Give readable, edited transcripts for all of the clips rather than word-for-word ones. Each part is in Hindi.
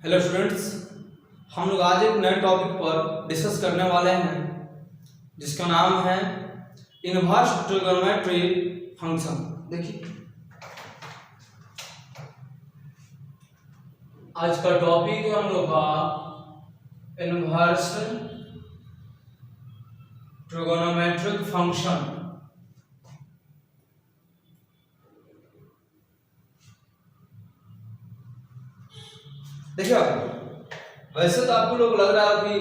हेलो स्टूडेंट्स, हम लोग आज एक नए टॉपिक पर डिस्कस करने वाले हैं जिसका नाम है इनवर्स ट्रिगोनोमेट्री फंक्शन। देखिए, आज का टॉपिक है हम लोग का इनवर्स ट्रिगोनोमेट्रिक फंक्शन। देखिए, वैसे तो आपको लोग लग रहा है कि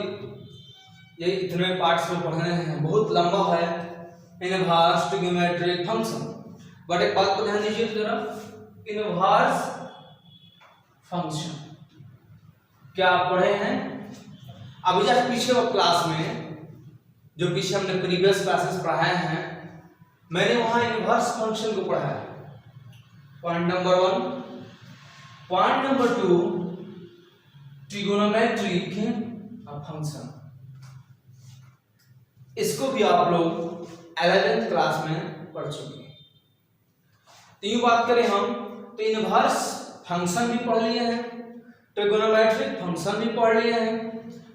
ये इतने पार्ट्स में पढ़ने हैं, बहुत लंबा है इनवर्स ट्रिगोनोमेट्रिक फंक्शन। बट एक बात को ध्यान दीजिए जरा, इनवर्स फंक्शन क्या आप पढ़े हैं? अभी जस्ट पीछे वो क्लास में जो पीछे हमने प्रीवियस क्लासेस पढ़ाए हैं, मैंने वहां इनवर्स फंक्शन को पढ़ाया। Point number 1। Point number 2, trigonometric function. इसको भी आप लोग 11th क्लास में पढ़ चुके हैं। तो यूं बात करें हम तो इनवर्स फंक्शन भी पढ़ लिए हैं, ट्रिगोनोमेट्रिक फंक्शन भी पढ़ लिए हैं।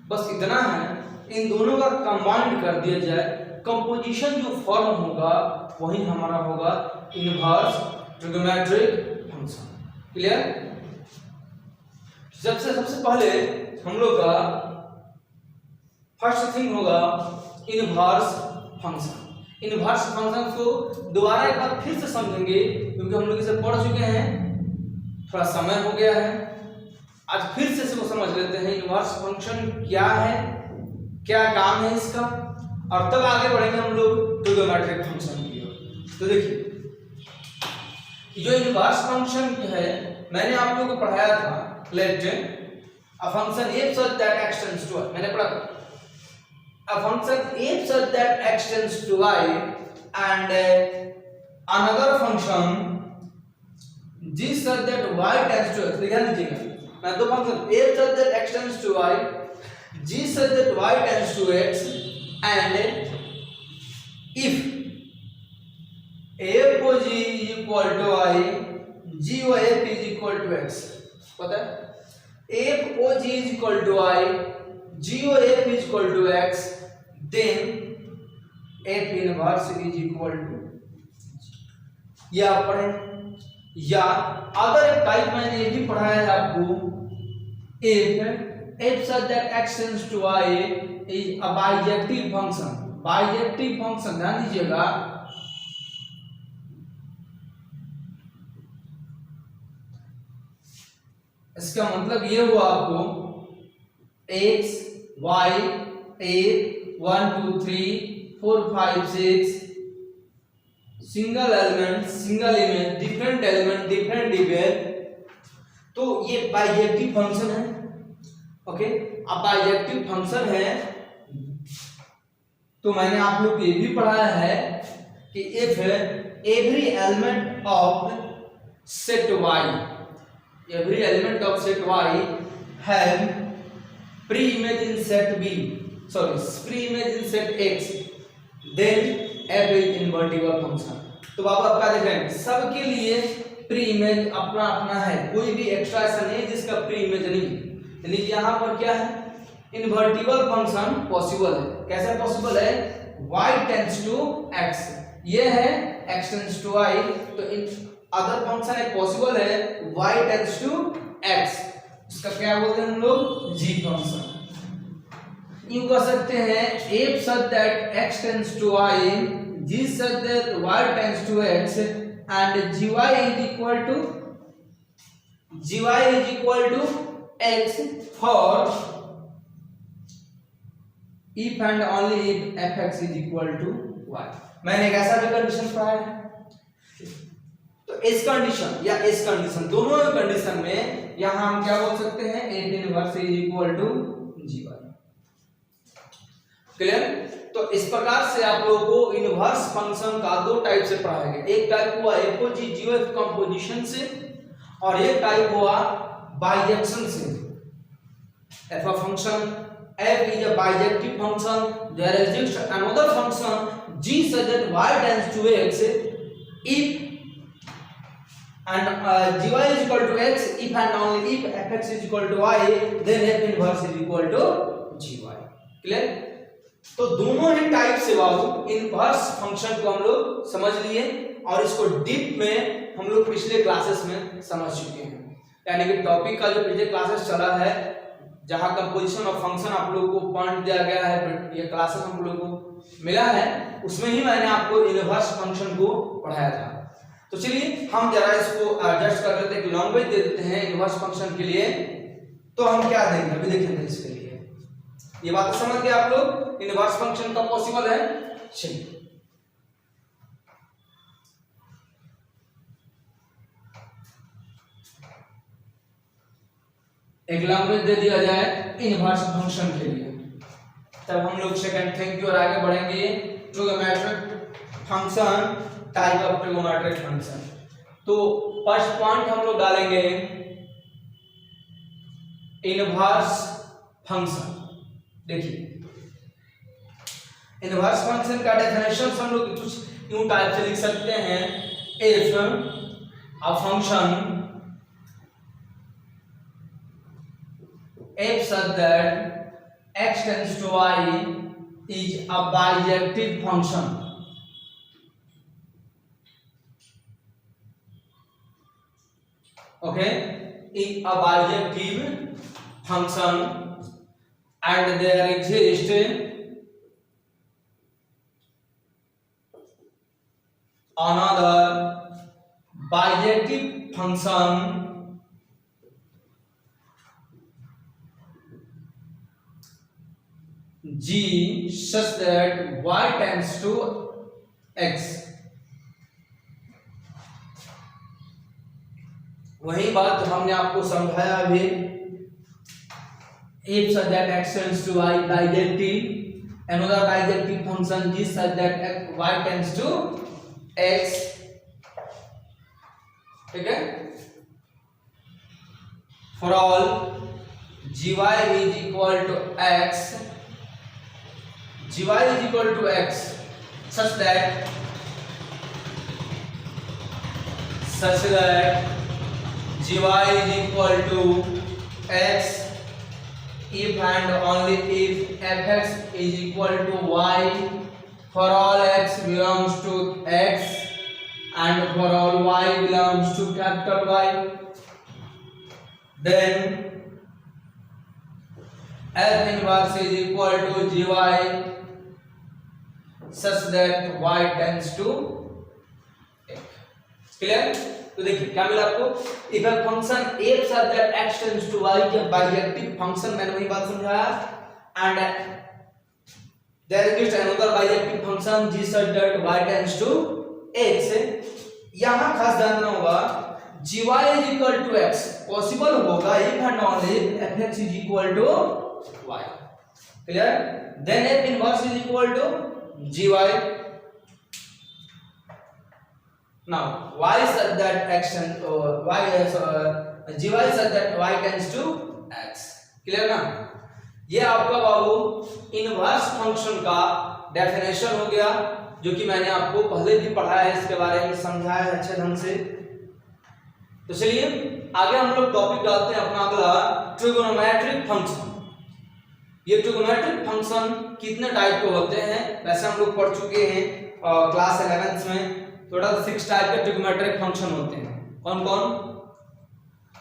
बस इतना है, इन दोनों का कंबाइंड कर दिया जाए, कंपोजिशन जो फॉर्म होगा वही हमारा होगा इनवर्स ट्रिगोनोमेट्रिक फंक्शन। क्लियर? सबसे पहले हम लोग का फर्स्ट थिंग होगा इनवर्स फंक्शन। इनवर्स फंक्शन को दोबारा एक बार फिर से समझेंगे क्योंकि हम लोग इसे पढ़ चुके हैं, थोड़ा समय हो गया है। आज फिर से इसको समझ लेते हैं इनवर्स फंक्शन क्या है, क्या काम है इसका, और तब आगे बढ़ेंगे हम लोग ट्रिगोनोमेट्रिक फंक्शन की ओर। तो देखिए, जो इनवर्स फंक्शन है मैंने आप लोगों को पढ़ाया था। Let a function f such that x tends to y, मैंने पढ़ा a function f such that x tends to y and another function g such that y tends to x। ध्यान दीजिएगा, मैं दो function f such that x tends to y, g such that y tends to x and if f o g is equal to y, g o f is equal to x। पता है, f o g is equal to y, g o f is equal to x, then f inverse is equal to, या पढ़ें, या अगर एक टाइप मैंने ये भी पढ़ाया है आपको, f such that x tends to y is a bijective function। bijective function ध्यान दीजिएगा, इसका मतलब ये हुआ आपको x y a 1 2 3 4 5 6 single element, single image, different element, different डिवेल। तो ये बाइजेक्टिव फंक्शन है। ओके, अब बाइजेक्टिव फंक्शन है तो मैंने आप लोग को ये भी पढ़ाया है कि if every element of set y, every element of set y have pre-image in set b, pre-image in set x, then f is invertible function। तो बाबा आपका देख रहे हैं, सबके लिए प्री इमेज अपना अपना है, कोई भी एक्स्ट्रा ऐसा नहीं है जिसका प्री इमेज नहीं। यानी कि यहाँ पर क्या है, इन्वर्टिबल फंक्शन पॉसिबल है। कैसे पॉसिबल है? y टेंड्स टू x, ये है x टेंड्स टू y, तो अदर फंक्शन एक पॉसिबल है y टेंड्स टू x, इसका क्या बोलते हैं हम लोग? g function. यूं कर सकते हैं f such that x tends to y, g such that y tends to x and gy is equal to x for if and only if fx is equal to y। मैंने एक ऐसा भी कंडीशन पढ़ाया है, तो इस कंडीशन या इस कंडीशन, दोनों कंडीशन में यहां हम क्या बोल सकते हैं? f inverse is equal to gy। Clear? तो इस प्रकार से आप लोगों को इनवर्स फंक्शन का दो टाइप से पढ़ाया गया। एक टाइप हुआ f o g g o f composition से, और एक टाइप हुआ बाइजेक्शन से। f a function f is a bijective function, there exists another function g such that y tends to x if and gy is equal to x if and only if fx is equal to y, then f inverse is equal to gy. Clear? तो दोनों ही टाइप से बाबू इनवर्स फंक्शन को हम लोग समझ लिए और इसको डीप में हम लोग पिछले क्लासेस में समझ चुके हैं। यानी कि टॉपिक का जो पिछले क्लासेस चला है, जहां कंपोजिशन ऑफ फंक्शन आप लोगों को पॉइंट दिया गया है, ये क्लासेस हम लोगों को मिला है, उसमें ही मैंने आपको इनवर्स फंक्शन को पढ़ाया था। तो चलिए हम जरा इसको एडजस्ट कर लेते हैं, एक लैंग्वेज दे देते हैं इनवर्स फंक्शन के लिए। तो हम क्या देंगे अभी देखेंगे इसके लिए। ये बात समझ गए आप लोग, इनवर्स फंक्शन का पॉसिबल है। चलिए एक लैंग्वेज दे दिया जाए इनवर्स फंक्शन के लिए, तब हम लोग सेकंड थिंग की ओर आगे बढ़ेंगे। Trigonometric function, type of trigonometric function. तो फर्स्ट पॉइंट हम लोग डालेंगे इनवर्स फंक्शन। देखिए इनवर्स फंक्शन का डेफिनेशन हम लोग कुछ यूं टाइप से लिख सकते हैं, if a function f such that x tends to y is a bijective function. Okay, is a bijective function and there exists another bijective function g such that y tends to x। वही बात हमने आपको समझाया अभी, if such that x tends to y bijective, another bijective function g such that y tends to x। ठीक है, for all gy is equal to x, gy is equal to x such that gy is equal to x if and only if fx is equal to y for all x belongs to x and for all y belongs to capital Y, then f inverse is equal to gy such that y tends to x। Clear? तो देखिए क्या मिला आपको, if a function f such that x tends to y के बाइजेक्टिव फंक्शन, मैंने वही बात समझाया, and there exists another bijective function g such that y tends to x। यहां खास ध्यान देना होगा, gy is equal to x possible होगा if and only if fx is equal to y। Clear? Then f inverse is equal to gy। now y such that x and y is gy such that y tends to x। Clear ना? ये आपका बाबू इनवर्स फंक्शन का डेफिनेशन हो गया, जो कि मैंने आपको पहले भी पढ़ाया है, इसके बारे में समझाया है अच्छे ढंग से। तो चलिए आगे हम लोग टॉपिक डालते हैं अपना अगला, ट्रिगोनोमेट्रिक फंक्शन। ये ट्रिगोनोमेट्रिक फंक्शन कितने टाइप के होते हैं, वैसे हम लोग पढ़ चुके हैं क्लास 11th में। टोटल 6 टाइप के ट्रिगोनोमेट्रिक फंक्शन होते हैं। कौन कौन?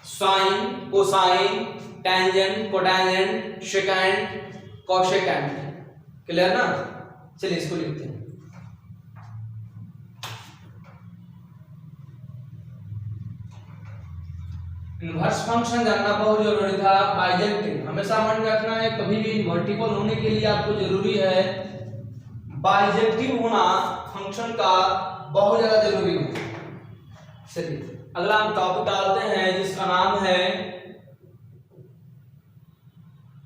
Sine, cosine, tangent, cotangent, secant, cosecant. Clear ना? चलिए इसको लिखते हैं। इनवर्स फंक्शन जानना बहुत जरूरी था। बाइजेक्टिव हमेशा मन में रखना है, कभी भी इनवर्टिबल होने के लिए आपको जरूरी है बाइजेक्टिव होना फंक्शन का, बहुत ज्यादा जरूरी है। चलिए अगला हम टॉपिक डालते हैं जिसका नाम है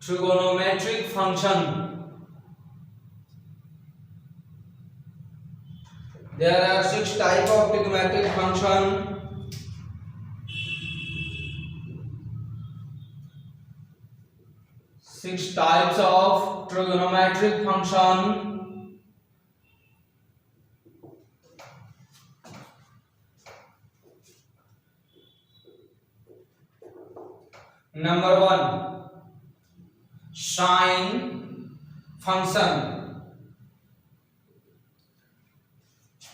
trigonometric function. There are 6 type of trigonometric function. Six types of trigonometric function. Number 1 sine function,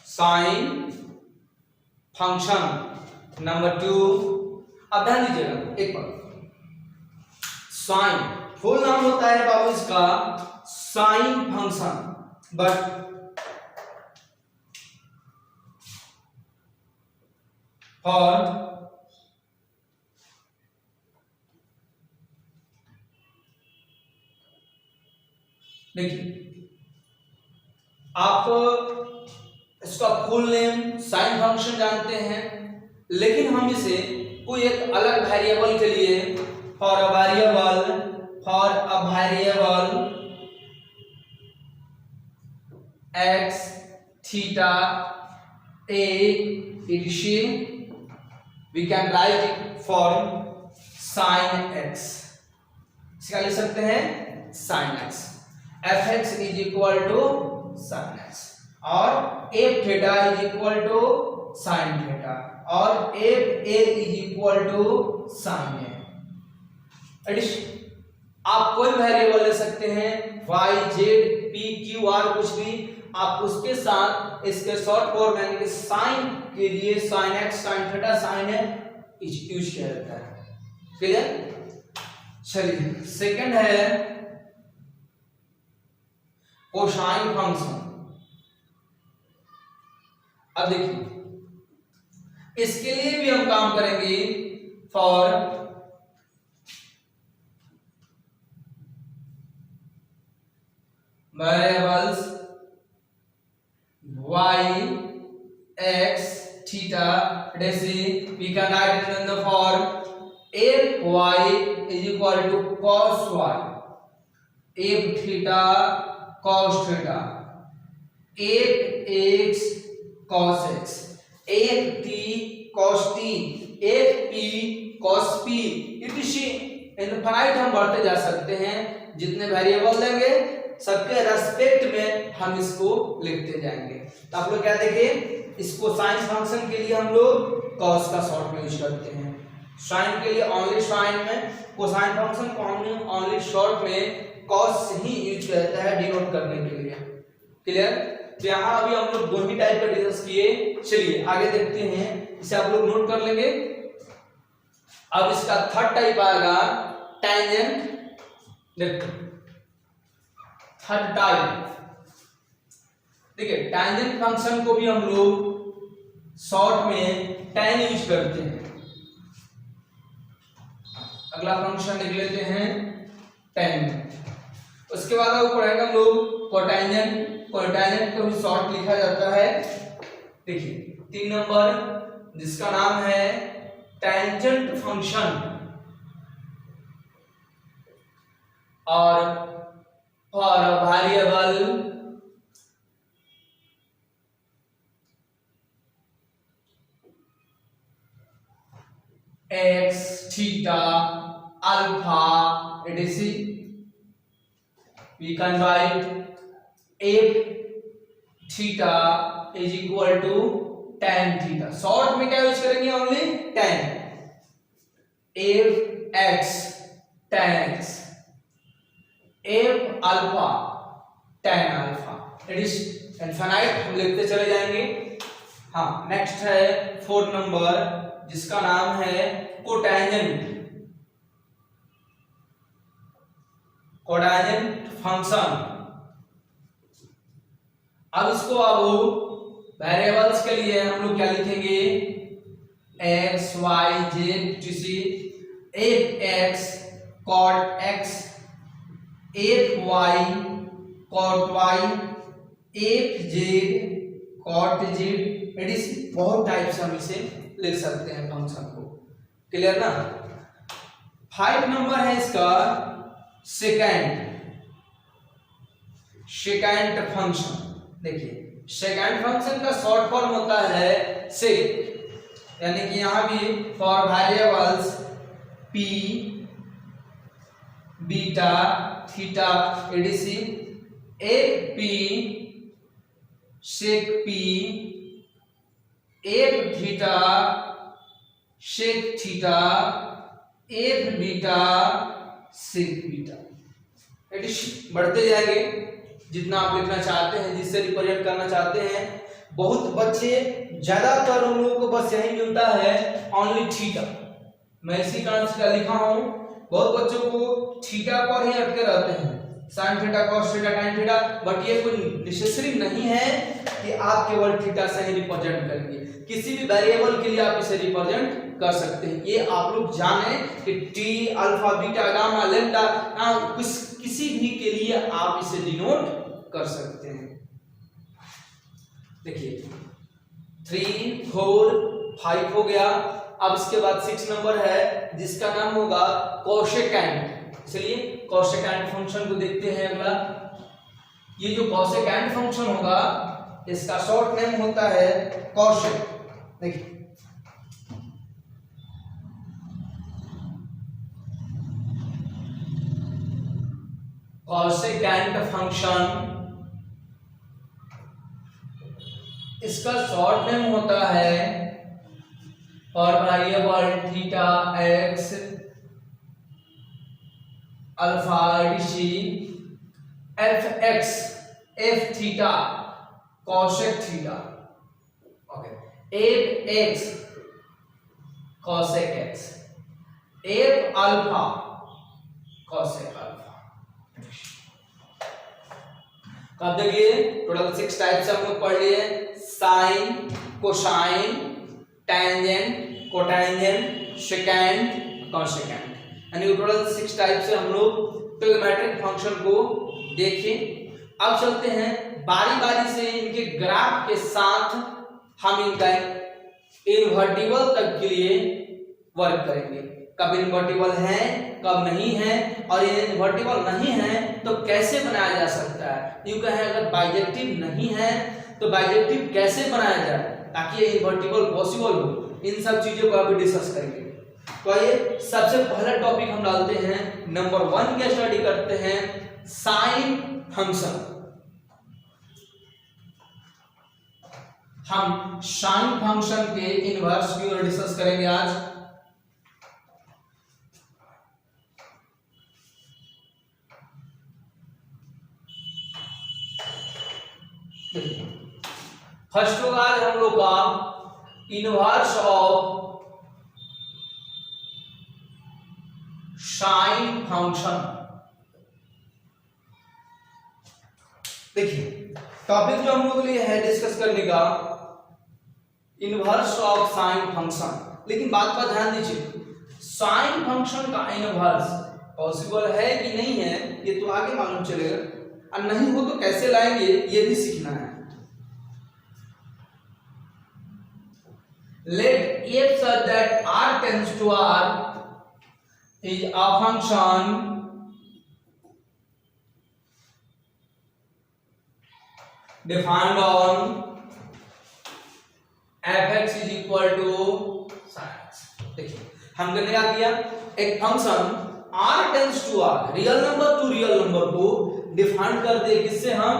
sine function. Number 2, अब ध्यान दीजिएगा एक बार, साइन फुल नाम होता है बाबू इसका साइन फंक्शन, बट फॉर देखिए आप इसका फुल नेम साइन फंक्शन जानते हैं, लेकिन हम इसे कोई एक अलग वेरिएबल के लिए for a variable x theta a इसे we can write it for sine x, इसका लिख सकते हैं sine x, f x is equal to sine x, और f theta is equal to sine theta, और f a is equal to sine a. आप कोई वेरिएबल ले सकते हैं, y z p q r कुछ भी, आप उसके साथ इसके शॉर्ट फॉर्म यानी कि साइन के लिए sine x sine theta sine a use किया जाता है। क्लियर? चलिए सेकंड है कोसाइन फंक्शन। अब देखिए इसके लिए भी हम काम करेंगे for variables y x theta, we can write it in the form f y is equal to cos y, f theta cos theta, f x cos x, f t cos t, f p cos p, infinite हम बढ़ते जा सकते हैं, जितने वेरिएबल देंगे सबके रेस्पेक्ट में हम इसको लिखते जाएंगे। तो आप लोग क्या देखिए, इसको साइन फंक्शन के लिए हम लोग कॉस का शॉर्ट में यूज करते हैं, साइन के लिए ओनली साइन में, कोसाइन फंक्शन को हम ओनली शॉर्ट में कॉस ही यूज किया जाता है डिनोट करने के लिए। क्लियर? तो यहाँ अभी हम लोग दो ही टाइप का डिस्कस किए, चलिए आगे देखते हैं, इसे आप लोग नोट कर लेंगे। अब इसका थर्ड टाइप आएगा टेंजेंट, देखो थर्ड टाइप, देखिए टेंजेंट फंक्शन को भी हम लोग शॉर्ट में टेन यूज करते हैं। अगला फंक्शन लिख लेते हैं टेन, उसके बाद अब पढ़ेंगे हम लोग कोटेंजेंट, कोटेंजेंट को भी शॉर्ट लिखा जाता है। देखिए 3 नंबर जिसका नाम है टेंजेंट फंक्शन, और for a variable x theta alpha etc, we can write f theta is equal to tan theta, short में क्या यूज करेंगे, only tan, f x tan x, f alpha tan alpha, it is infinite हम लिखते चले जाएंगे। हाँ नेक्स्ट है 4 नंबर जिसका नाम है कोटेंजेंट, कोटेंजेंट फंक्शन। अब इसको अब वेरिएबल्स के लिए हम लोग क्या लिखेंगे, x y z to c, f x cot x, F Y cot Y, F Z cot Z, इस बहुत टाइप से हम इसे लिख सकते हैं फंक्शन को। क्लियर ना? 5 नंबर है इसका सेकेंड, सेकेंड फंक्शन। देखिए सेकेंड फंक्शन का शॉर्ट फॉर्म होता है सेक, यानी कि यहां भी for variables P beta theta एडीसी, F P sec P, F theta sec theta, F beta sec beta. बढ़ते जाएंगे जितना आप लिखना चाहते हैं, जिससे रिप्रेजेंट करना चाहते हैं। बहुत बच्चे, ज्यादातर उन लोगों को बस यही मिलता है ओनली थीटा। मैं इसी कारण से लिखा हूं, बहुत बच्चों को थीटा पर ही अटके रहते हैं, sine theta, cos theta, tan theta, but ये कोई नेसेसरी नहीं है कि आप केवल थीटा से ही रिप्रेजेंट करेंगे। किसी भी वेरिएबल के लिए आप इसे रिप्रेजेंट कर सकते हैं। ये आप लोग जाने कि T, alpha, beta, gamma, lambda, किसी भी के लिए आप इसे डिनोट कर सकते हैं। देखिए 3, 4, 5 हो गया। अब इसके बाद 6 नंबर है जिसका नाम होगा कोसेकेंट। चलिए कोसेकेंट फंक्शन को देखते हैं। अगला ये जो कोसेकेंट फंक्शन होगा इसका शॉर्ट नेम होता है कोसेक। देखिए कोसेकेंट फंक्शन, इसका शॉर्ट नेम होता है for variable theta X alpha D F X F theta cosec theta. Okay, F X cosec X, F alpha cosec alpha. अब देखिए टोटल 6 टाइप्स हम लोग पढ़ लिए। Sine, cosine, tangent, cotangent, secant, cosecant, यानी टोटल 6 टाइप से हम लोग ट्रिग्नोमेट्रिक फंक्शन को देखें। अब चलते हैं बारी बारी से इनके ग्राफ के साथ हम इनका इन्वर्टिबल तक के लिए वर्क करेंगे। कब इन्वर्टिबल है, कब नहीं है, और ये इन्वर्टिबल नहीं है तो कैसे बनाया जा सकता है। यूं कहें अगर बाइजेक्टिव नहीं है तो बाइजेक्टिव कैसे बनाया जाए ताकि ये इन्वर्टिबल पॉसिबल हो। इन सब चीजों को अभी डिस्कस करेंगे। तो आइए सबसे पहला टॉपिक हम डालते हैं, नंबर 1 की स्टडी करते हैं, साइन फंक्शन। हम साइन फंक्शन के इनवर्स की ओर डिस्कस करेंगे आज। फर्स्ट होगा आज हम लोग का इनवर्स ऑफ साइन फंक्शन। देखिए टॉपिक जो हम लोग के लिए है डिस्कस करने का, इनवर्स ऑफ साइन फंक्शन। लेकिन बात का ध्यान दीजिए, साइन फंक्शन का इनवर्स पॉसिबल है कि नहीं है ये तो आगे मालूम चलेगा, और नहीं हो तो कैसे लाएंगे ये भी सीखना है। Let f such that r tends to r is a function defined on fx is equal to sin x। देखिए हम करने क्या किया, एक function r tends to r, real number two real number को डिफाइन कर दे, किससे हम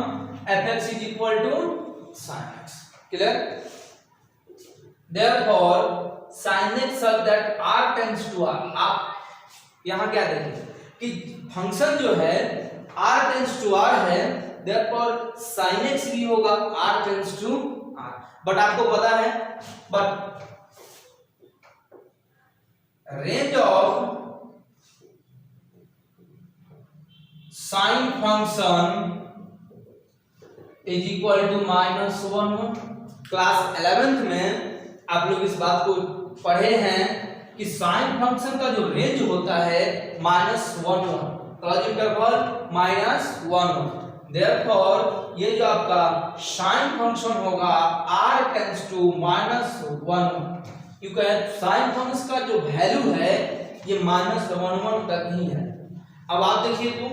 fx is equal to sin x। Clear. Therefore sin x such that r tends to r। आप यहां क्या देखें कि फंक्शन जो है r tends to r है, therefore sin x भी होगा r tends to r। But आपको पता है, but range of sine function is equal to -1। Class 11th में आप लोग इस बात को पढ़े हैं कि साइन फंक्शन का जो रेंज होता है -1 क्लोज इंटरवल -1। देयरफॉर ये जो आपका साइन फंक्शन होगा r टेंड्स टू -1। क्योंकि साइन फंक्शन का जो वैल्यू है ये -1 तक ही है। अब आप देखिए तो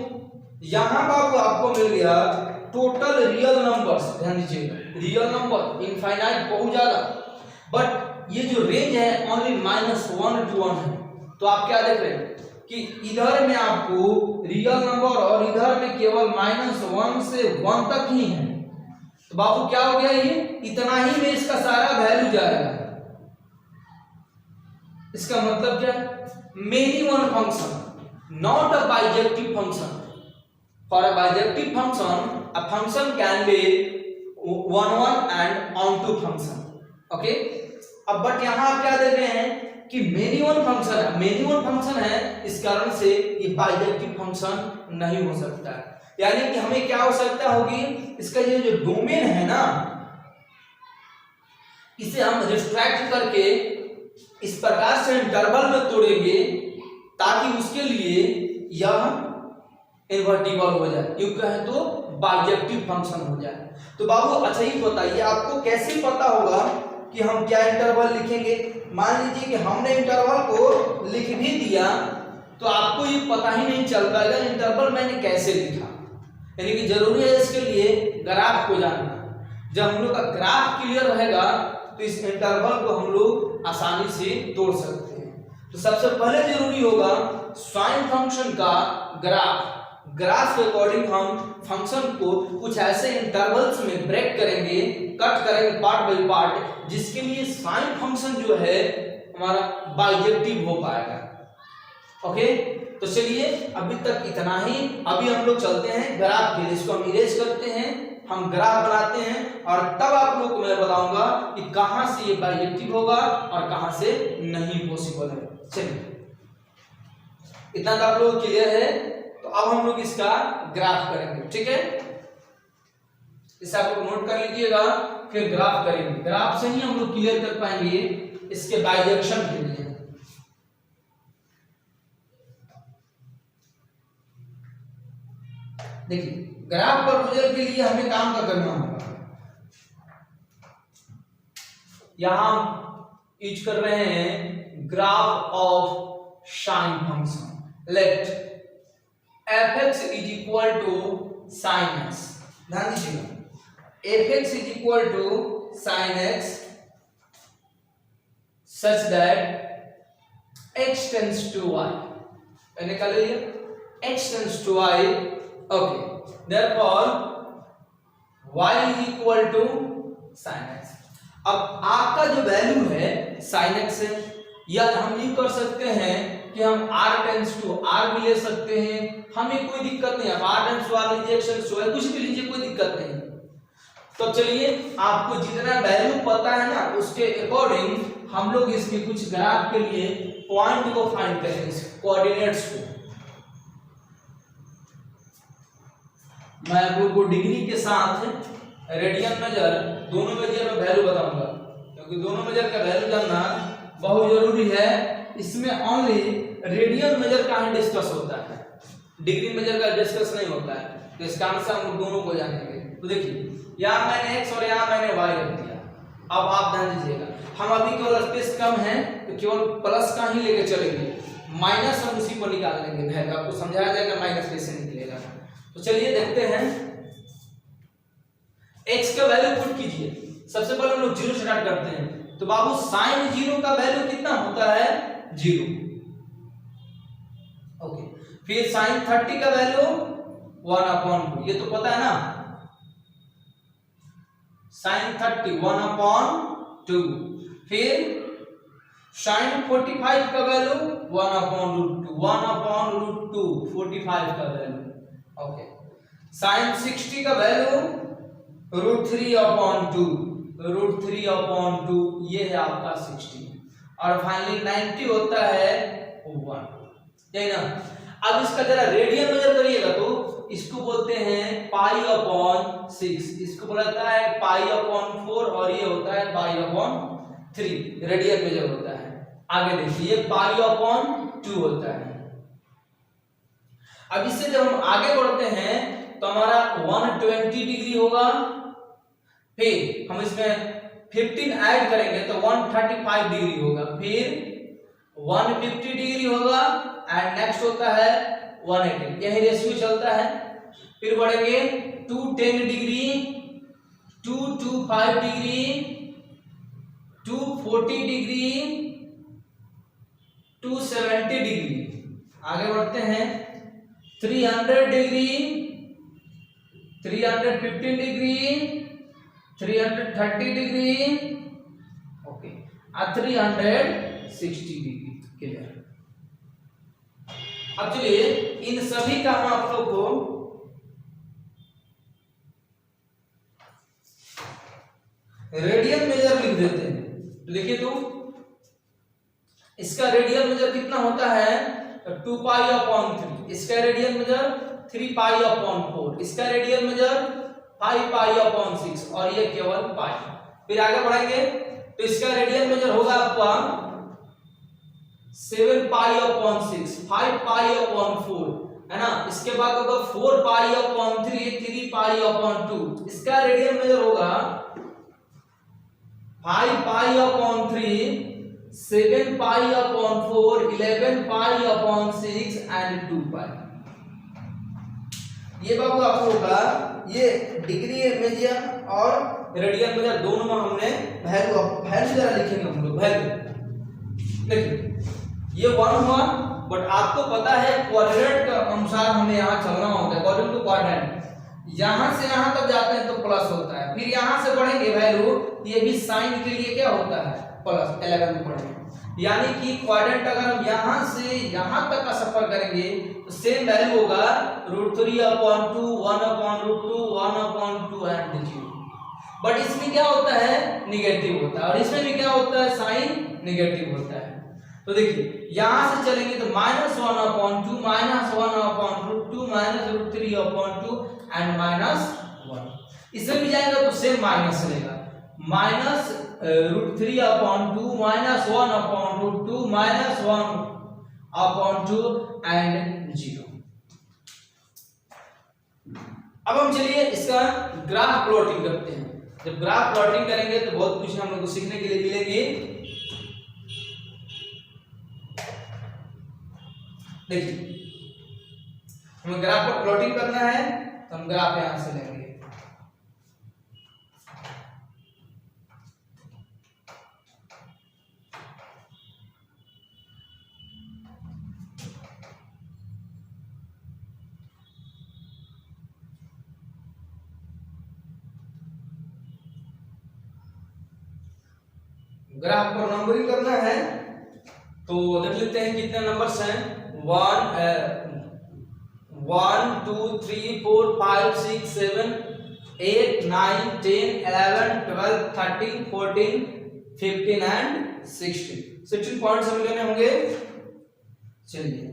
यहां पर आपको मिल गया टोटल रियल नंबर्स। ध्यान दीजिए, रियल नंबर इनफाइनाइट बहुत ज्यादा, बट ये जो रेंज है ओनली -1 to 1 है। तो आप क्या देख रहे हैं कि इधर में आपको रियल नंबर और इधर में केवल -1 से 1 तक ही है। तो बाबू क्या हो गया, ये इतना ही में इसका सारा वैल्यू जाएगा। इसका मतलब क्या है many one function, not a bijective function. For a bijective function, a function can be one and onto function. Okay? अब बट यहाँ आप क्या देख रहे हैं कि मेनी वन फंक्शन है, मेनी वन फंक्शन है, इस कारण से ये बाइजेक्टिव फंक्शन नहीं हो सकता है। यानी कि हमें क्या हो सकता होगी, इसका ये जो डोमेन है ना, इसे हम रिस्ट्रैक्ट करके इस प्रकार से इंटरवल में तोड़ेंगे ताकि उसके लिए यह इन्वर्टिबल हो जाए, क्यों कहें तो बाइजेक्टिव फंक्शन हो जाए। तो बाबू अच्छा ही बताइए, आपको कैसे पता होगा कि हम क्या इंटरवल लिखेंगे? मान लीजिए कि हमने इंटरवल को लिख भी दिया तो आपको ये पता ही नहीं चल पाएगा इंटरवल मैंने कैसे लिखा। यानी कि जरूरी है इसके लिए ग्राफ को जानना। जब हम लोग का ग्राफ क्लियर रहेगा तो इस इंटरवल को हम लोग आसानी से तोड़ सकते हैं। तो सबसे पहले जरूरी होगा साइन फंक्शन का ग्राफ। ग्राफ के अकॉर्डिंग हम फंक्शन को कुछ ऐसे इंटरवल्स में ब्रेक करेंगे, कट करेंगे पार्ट बाय पार्ट, जिसके लिए साइन फंक्शन जो है हमारा बाइजेक्टिव हो पाएगा। ओके, तो चलिए अभी तक इतना ही। अभी हम लोग चलते हैं ग्राफ के लिए, इसको हम इरेज करते हैं, हम ग्राफ बनाते हैं और तब आप लोग को मैं बताऊंगा कि कहां से ये बाइजेक्टिव होगा और कहां से नहीं पॉसिबल है। चलिए इतना तो आप लोग क्लियर है। तो अब हम लोग इसका ग्राफ करेंगे, ठीक है? इसे आप लोग नोट कर लीजिएगा, फिर ग्राफ करेंगे। ग्राफ से ही हम लोग क्लियर कर पाएंगे इसके बाइजेक्शन के लिए। देखिए ग्राफ प्रपोजल के लिए हमें काम का करना होगा। यहां यूज कर रहे हैं graph of sine function. Let fx is equal to sin x। ध्यान दीजिएगा, fx is equal to sin x such that x tends to y। निकाल लीजिए, x tends to y। okay, therefore y is equal to sin x। अब आपका जो वैल्यू है sin x है, या हम ये कर सकते हैं कि हम r टेंस टू r भी ले सकते हैं, हमें कोई दिक्कत नहीं है। r टेंस टू r लीजिए, x टेंस टू y, कुछ भी लीजिए, कोई दिक्कत नहीं। तो चलिए आपको जितना वैल्यू पता है ना उसके अकॉर्डिंग हम लोग इसके कुछ ग्राफ के लिए पॉइंट को फाइंड करेंगे, कोऑर्डिनेट्स को। मैं आपको डिग्री के साथ रेडियन मेजर दोनों मेजर में वैल्यू बताऊंगा, क्योंकि दोनों मेजर का वैल्यू जानना बहुत जरूरी है। इसमें ओनली रेडियन मेजर का ही डिस्कस होता है, डिग्री मेजर का डिस्कस नहीं होता है। तो इसका आंसर हम दोनों को जानेंगे। तो देखिए यहाँ मैंने x और यहाँ मैंने y रख दिया। अब आप ध्यान दीजिएगा, हम अभी केवल स्पेस कम है तो केवल प्लस का ही लेके चलेंगे, माइनस हम उसी को निकाल लेंगे। वैल्यू आपको समझाया जाएगा माइनस कैसे निकलेगा। तो चलिए देखते हैं, x का वैल्यू पुट कीजिए। सबसे पहले हम लोग 0 स्टार्ट करते हैं। तो बाबू साइन 0 का वैल्यू कितना होता है? 0। ओके, फिर साइन 30 का वैल्यू 1/2, ये तो पता है ना। साइन 30 1/2। फिर साइन 45 का वैल्यू 1/√2, 1/√2 45 का वैल्यू। ओके, साइन 60 का वैल्यू √3/2, √3/2, ये है आपका 60। और फाइनली 90 होता है 1, यही ना। अब इसका जरा रेडियन मेजर करिएगा तो इसको बोलते हैं π/6, इसको बोला जाता है π/4 और ये होता है π/3, रेडियन मेजर होता है। आगे देखिए π/2 होता है। अब इससे जब हम आगे बढ़ते हैं तो हमारा 120 डिग्री होगा, फिर हम इसमें 15 ऐड करेंगे तो 135 डिग्री होगा, फिर 150 डिग्री होगा एंड नेक्स्ट होता है 180, यही रेशियो चलता है। फिर बढ़ेंगे 210 डिग्री, 225 डिग्री, 240 डिग्री, 270 डिग्री। आगे बढ़ते हैं 300 degree, 315 degree, 330 degree, okay, 360 degree. Clear? अब चलिए इन सभी का हम आप लोग को रेडियल मेजर लिख देते हैं। लिखिए तो इसका रेडियल मेजर कितना होता है 2 पाई अपॉन 3, इसका रेडियल मेजर 3 पाई अपॉन 4, इसका रेडियल मेजर 5 पाई अपॉन 6 और ये केवल पाई। फिर आगे बढ़ेंगे तो इसका रेडियल मेजर होगा आपका 7 पाई अपॉन 6, 5 पाई अपॉन 4 है ना। इसके बाद होगा 4 पाई अपॉन 3, 3 पाई अपॉन 2, इसका रेडियल मेजर होगा 5 pi upon 3, 7 pi upon 4, 11 pi upon 6 and 2 पाई। ये बाबू आप लोगों का ये डिग्री मेजर और रेडियल मेजर दोनों में हमने वैल्यू जरा लिखेंगे हम लोग वैल्यू। देखिए ये 1 हुआ, बट आपको पता है क्वाड्रेंट के अनुसार हमें यहाँ चलना होता है, अकॉर्डिंग टू क्वाड्रेंट। यहां से यहां तक जाते हैं तो प्लस होता है, फिर यहां से बढ़ेंगे वैल्यू, ये भी साइन के लिए क्या होता है प्लस 11 में पढ़ेंगे। यानी कि क्वाड्रेंट अगर हम यहां से यहां तक का सफर करेंगे तो सेम वैल्यू होगा √3 upon 2, 1 upon √2, 1 upon 2 and 0। But इसमें क्या होता है निगेटिव होता है, और इसमें भी क्या होता है साइन निगेटिव होता है। तो देखिए यहां से चलेंगे तो -1 अपॉन 2, -1 अपॉन √2, -√3 अपॉन 2 एंड -1। इसमें भी जाएगा तो सेम माइनस चलेगा, -√3 अपॉन 2, -1 अपॉन √2, -1 अपॉन 2 एंड 0। अब हम चलिए इसका ग्राफ प्लॉटिंग करते हैं। जब ग्राफ प्लॉटिंग करेंगे तो बहुत कुछ हम लोग को सीखने के लिए मिलेगी। देखिए हमें ग्राफ पर प्लॉटिंग करना है तो हम ग्राफ यहां से लेंगे। ग्राफ पर नंबरिंग करना है तो देख लेते हैं कितने नंबर्स हैं। 1 2 3 4 5 6 7 8 9 10 11 12 13 14 15 एंड 16 पॉइंट्स हमें लेने होंगे। चलिए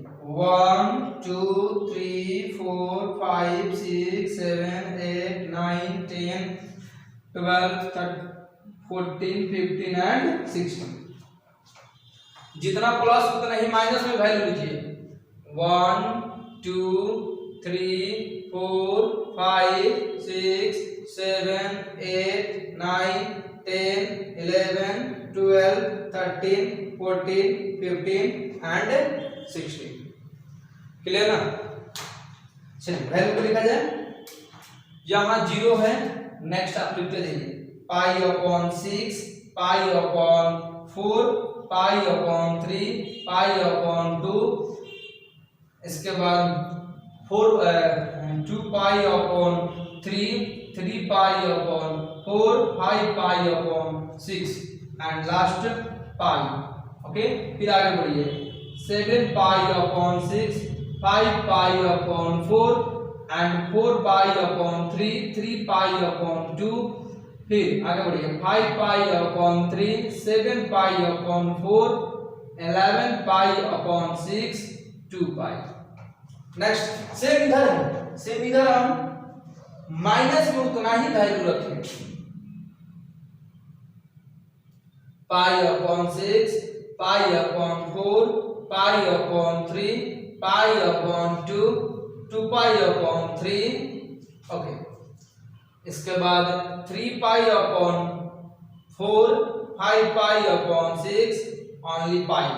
1 2 3 4 5 6 7 8 9 10 12 13 14 15 एंड 16। जितना प्लस उतना ही माइनस में वैल्यू लीजिए। 1 2 3 4 5 6 7 8 9 10 11 12 13 14 15 एंड 16। क्लियर ना। चलिए वैल्यू को लिखा जाए। यहां 0 है, नेक्स्ट आप लिखते जाइए पाई upon 6, pi upon 4, pi upon 3, pi upon 2, इसके बाद 2 pi upon 3, 3 pi upon 4, 5 pi upon 6 and last pi. Okay फिर आगे बढ़िए 7 pi upon 6, 5 pi upon 4 and 4 pi upon 3, 3 pi upon 2। फिर आगे बढ़िए 5 pi upon 3, 7 pi upon 4, 11 pi upon 6, 2 पाई। नेक्स्ट सेम इधर हम माइनस में उतना ही वैल्यू रखें। Pi upon 6, pi upon 4, pi upon 3, pi upon 2, 2 pi upon 3। Okay इसके बाद 3 pi upon 4, 5 pi upon 6 only pi.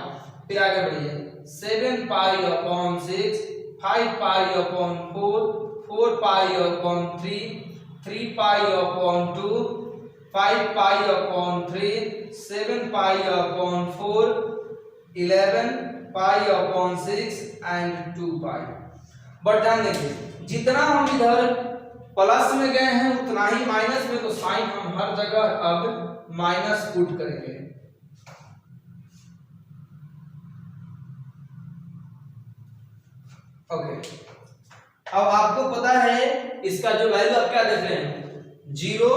फिर आगे बढ़िए 7 pi upon 6, 5 pi upon 4, 4 pi upon 3, 3 pi upon 2, 5 pi upon 3, 7 pi upon 4, 11 pi upon 6 and 2 pi. But ध्यान देखिए जितना हम इधर प्लस में गए हैं उतना ही माइनस में, तो साइन हम हर जगह अब माइनस पुट करेंगे। ओके, अब आपको पता है इसका जो वैल्यू आप क्या देख रहे हैं 0,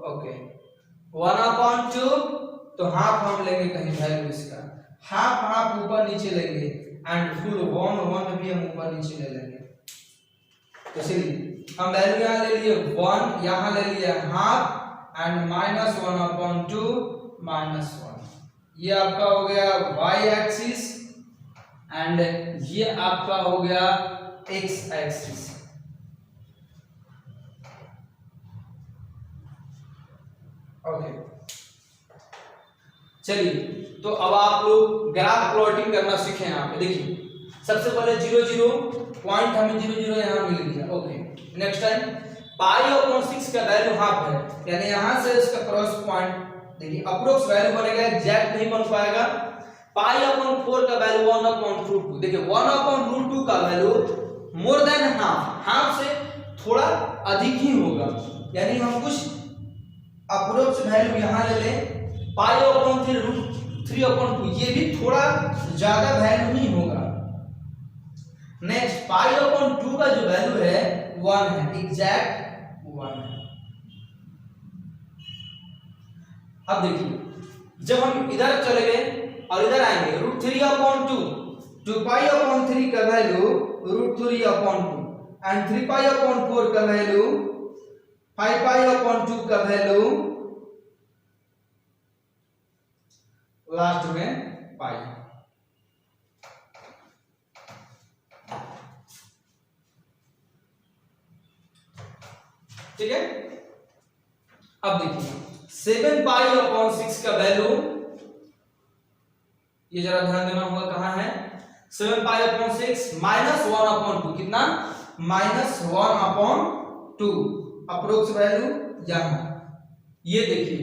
ओके 1/2, तो हाफ हम लेंगे कहीं वैल्यू इसका, हाफ ऊपर नीचे लेंगे एंड फुल 1 भी हम ऊपर नीचे ले लेंगे। तो चलिए हम वैल्यू यहाँ ले लिए 1, यहाँ ले लिया हाफ एंड -1/2 -1, ये आपका हो गया y एक्सिस एंड ये आपका हो गया x एक्सिस। ओके चलिए, तो अब आप लोग ग्राफ प्लॉटिंग करना सीखें। यहाँ पे देखिए सबसे पहले 0 0 पॉइंट हमें 0 0 यहाँ मिल गया। ओके नेक्स्ट टाइम π/6 का वैल्यू हाफ है, यानी यहाँ से इसका क्रॉस पॉइंट देखिए अप्रोक्स वैल्यू बनेगा, एग्जैक्ट नहीं बन पाएगा। π/4 का वैल्यू 1/√2, देखिए 1/√2 का वैल्यू मोर देन हाफ से थोड़ा अधिक ही होगा, यानी हम कुछ अप्रोक्स वैल्यू यहाँ ले लें π/3√2, ये भी थोड़ा ज्यादा वैल्यू ही होगा। नेक्स्ट π/2 का जो वैल्यू है 1 है, एग्जैक्ट 1 है। अब देखिए जब हम इधर चले गए और इधर आएंगे √3/2, 2π/3 का वैल्यू √3/2 एंड 3π/4 का वैल्यू 5π/2 का वैल्यू लास्ट में पाई। ठीक है, अब देखिए 7π/6 का वैल्यू, ये जरा ध्यान देना होगा कहां है 7π/6 -1/2, कितना -1/2 अप्रोक्स वैल्यू यहां, ये देखिए।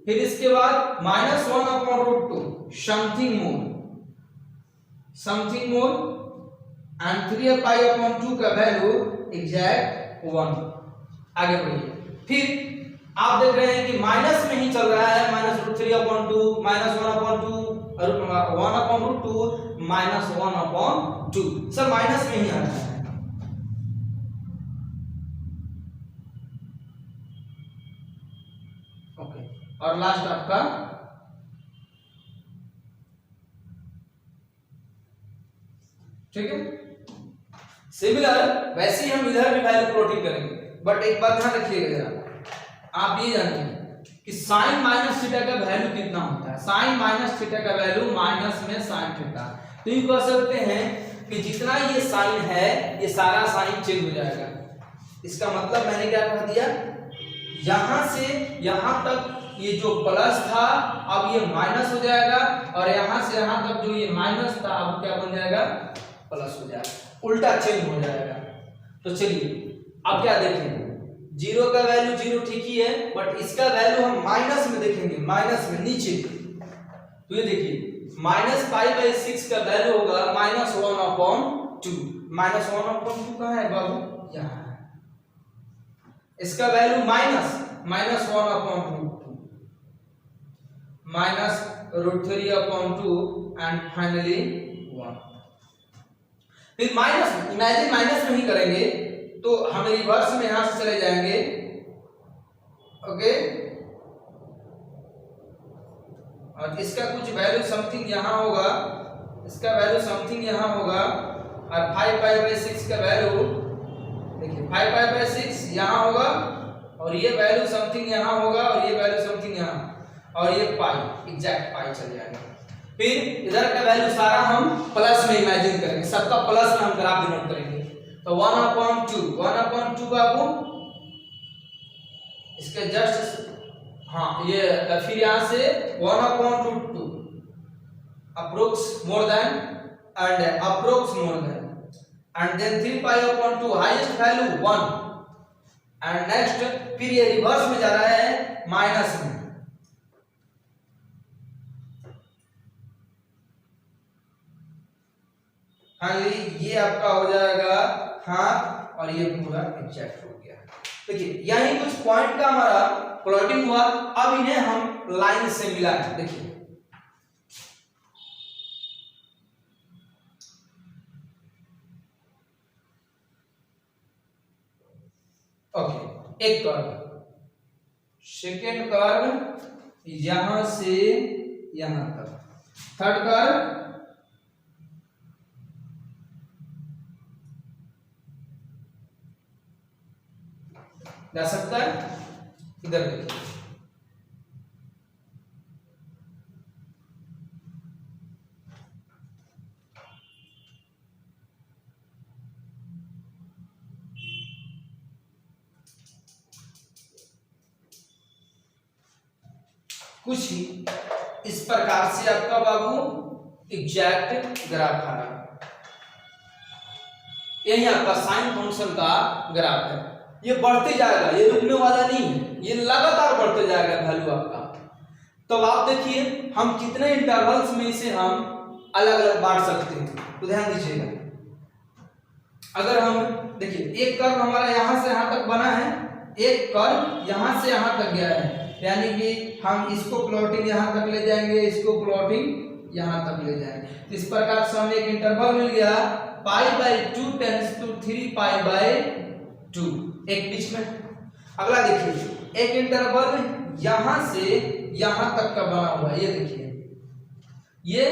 फिर इसके बाद -1/√2 समथिंग मोर एंड 3π/2 का वैल्यू एग्जैक्ट 1। आगे बढ़िए, फिर आप देख रहे हैं कि माइनस में ही चल रहा है, -√3/2 -1/2 और 1/√2 -1/2, सब माइनस में ही आ रहा है। ओके, और लास्ट आपका ठीक है। सिमिलर वैसे ही हम इधर भी वैल्यू प्लॉटिंग करेंगे, बट एक बात ध्यान रखिएगा जरा, आप ये जानते हैं कि sin -θ का वैल्यू कितना होता है। sin -θ का वैल्यू माइनस में sin थीटा, तो ये कह सकते हैं कि जितना ये साइन है ये सारा साइन चेंज हो जाएगा। इसका मतलब मैंने क्या कह दिया, यहां से यहां तक ये जो प्लस था अब ये माइनस हो जाएगा, और यहां से यहां तक जो ये माइनस था अब क्या बन जाएगा, प्लस हो जाएगा, उल्टा चेंज हो जाएगा। तो चलिए अब क्या देखें, 0 का वैल्यू 0 ठीक ही है, बट इसका वैल्यू हम माइनस में देखेंगे, माइनस में नीचे। तो ये देखिए -π/6 का वैल्यू होगा -1/2, -1/2 कहां है बाबू, यहां है। इसका वैल्यू -1/√2 -√3/2 एंड फाइनली 1। फिर माइनस, इमेजिन माइनस में ही करेंगे तो हम रिवर्स में यहां से चले जाएंगे। ओके, और इसका कुछ वैल्यू समथिंग यहां होगा, इसका वैल्यू समथिंग यहां होगा, और 5π/6 का वैल्यू देखिए 5π/6 यहां होगा, और ये वैल्यू समथिंग यहां होगा, और ये वैल्यू समथिंग यहां, और ये पाई, एग्जैक्ट पाई चल जाएगा। फिर इधर का वैल्यू सारा हम प्लस में इमेजिन करेंगे, सबका प्लस में हम ग्राफ डिनोट करेंगे। तो 1/2 बाबू इसके जस्ट ये फिर यहां से 1/√2 approx more than and approx more than and then 3π/2 highest value 1 and next फिर ये रिवर्स में जा रहा है माइनस में। फाइनली ये आपका हो जाएगा हाफ, और ये पूरा एग्जैक्ट हो गया। देखिए यही कुछ पॉइंट का हमारा प्लॉटिंग हुआ। अब इन्हें हम लाइन से मिला है। देखिए ओके, एक कर्व, सेकेंड कर्व यहां से यहां तक, थर्ड कर्व जा सकता है इधर देखिए, कुछ ही इस प्रकार से आपका बाबू एग्जैक्ट ग्राफ आ रहा है। यही आपका साइन फंक्शन का ग्राफ है। ये बढ़ते जाएगा, ये रुकने वाला नहीं है, ये लगातार बढ़ते जाएगा वैल्यू आपका। तो आप देखिए हम कितने इंटरवल्स में इसे हम अलग अलग बांट सकते हैं, तो ध्यान दीजिएगा। अगर हम देखिए एक कर्व हमारा यहां से यहां तक बना है, एक कर्व यहां से यहां तक गया है, यानी कि हम इसको प्लॉटिंग यहां तक ले जाएंगे, इसको प्लॉटिंग यहां तक ले जाएंगे। तो इस प्रकार से हमें एक इंटरवल मिल गया π/2 टेंड्स टू 3π/2, एक बीच में। अगला देखिए एक इंटरवल यहां से यहां तक का बना हुआ है, ये देखिए ये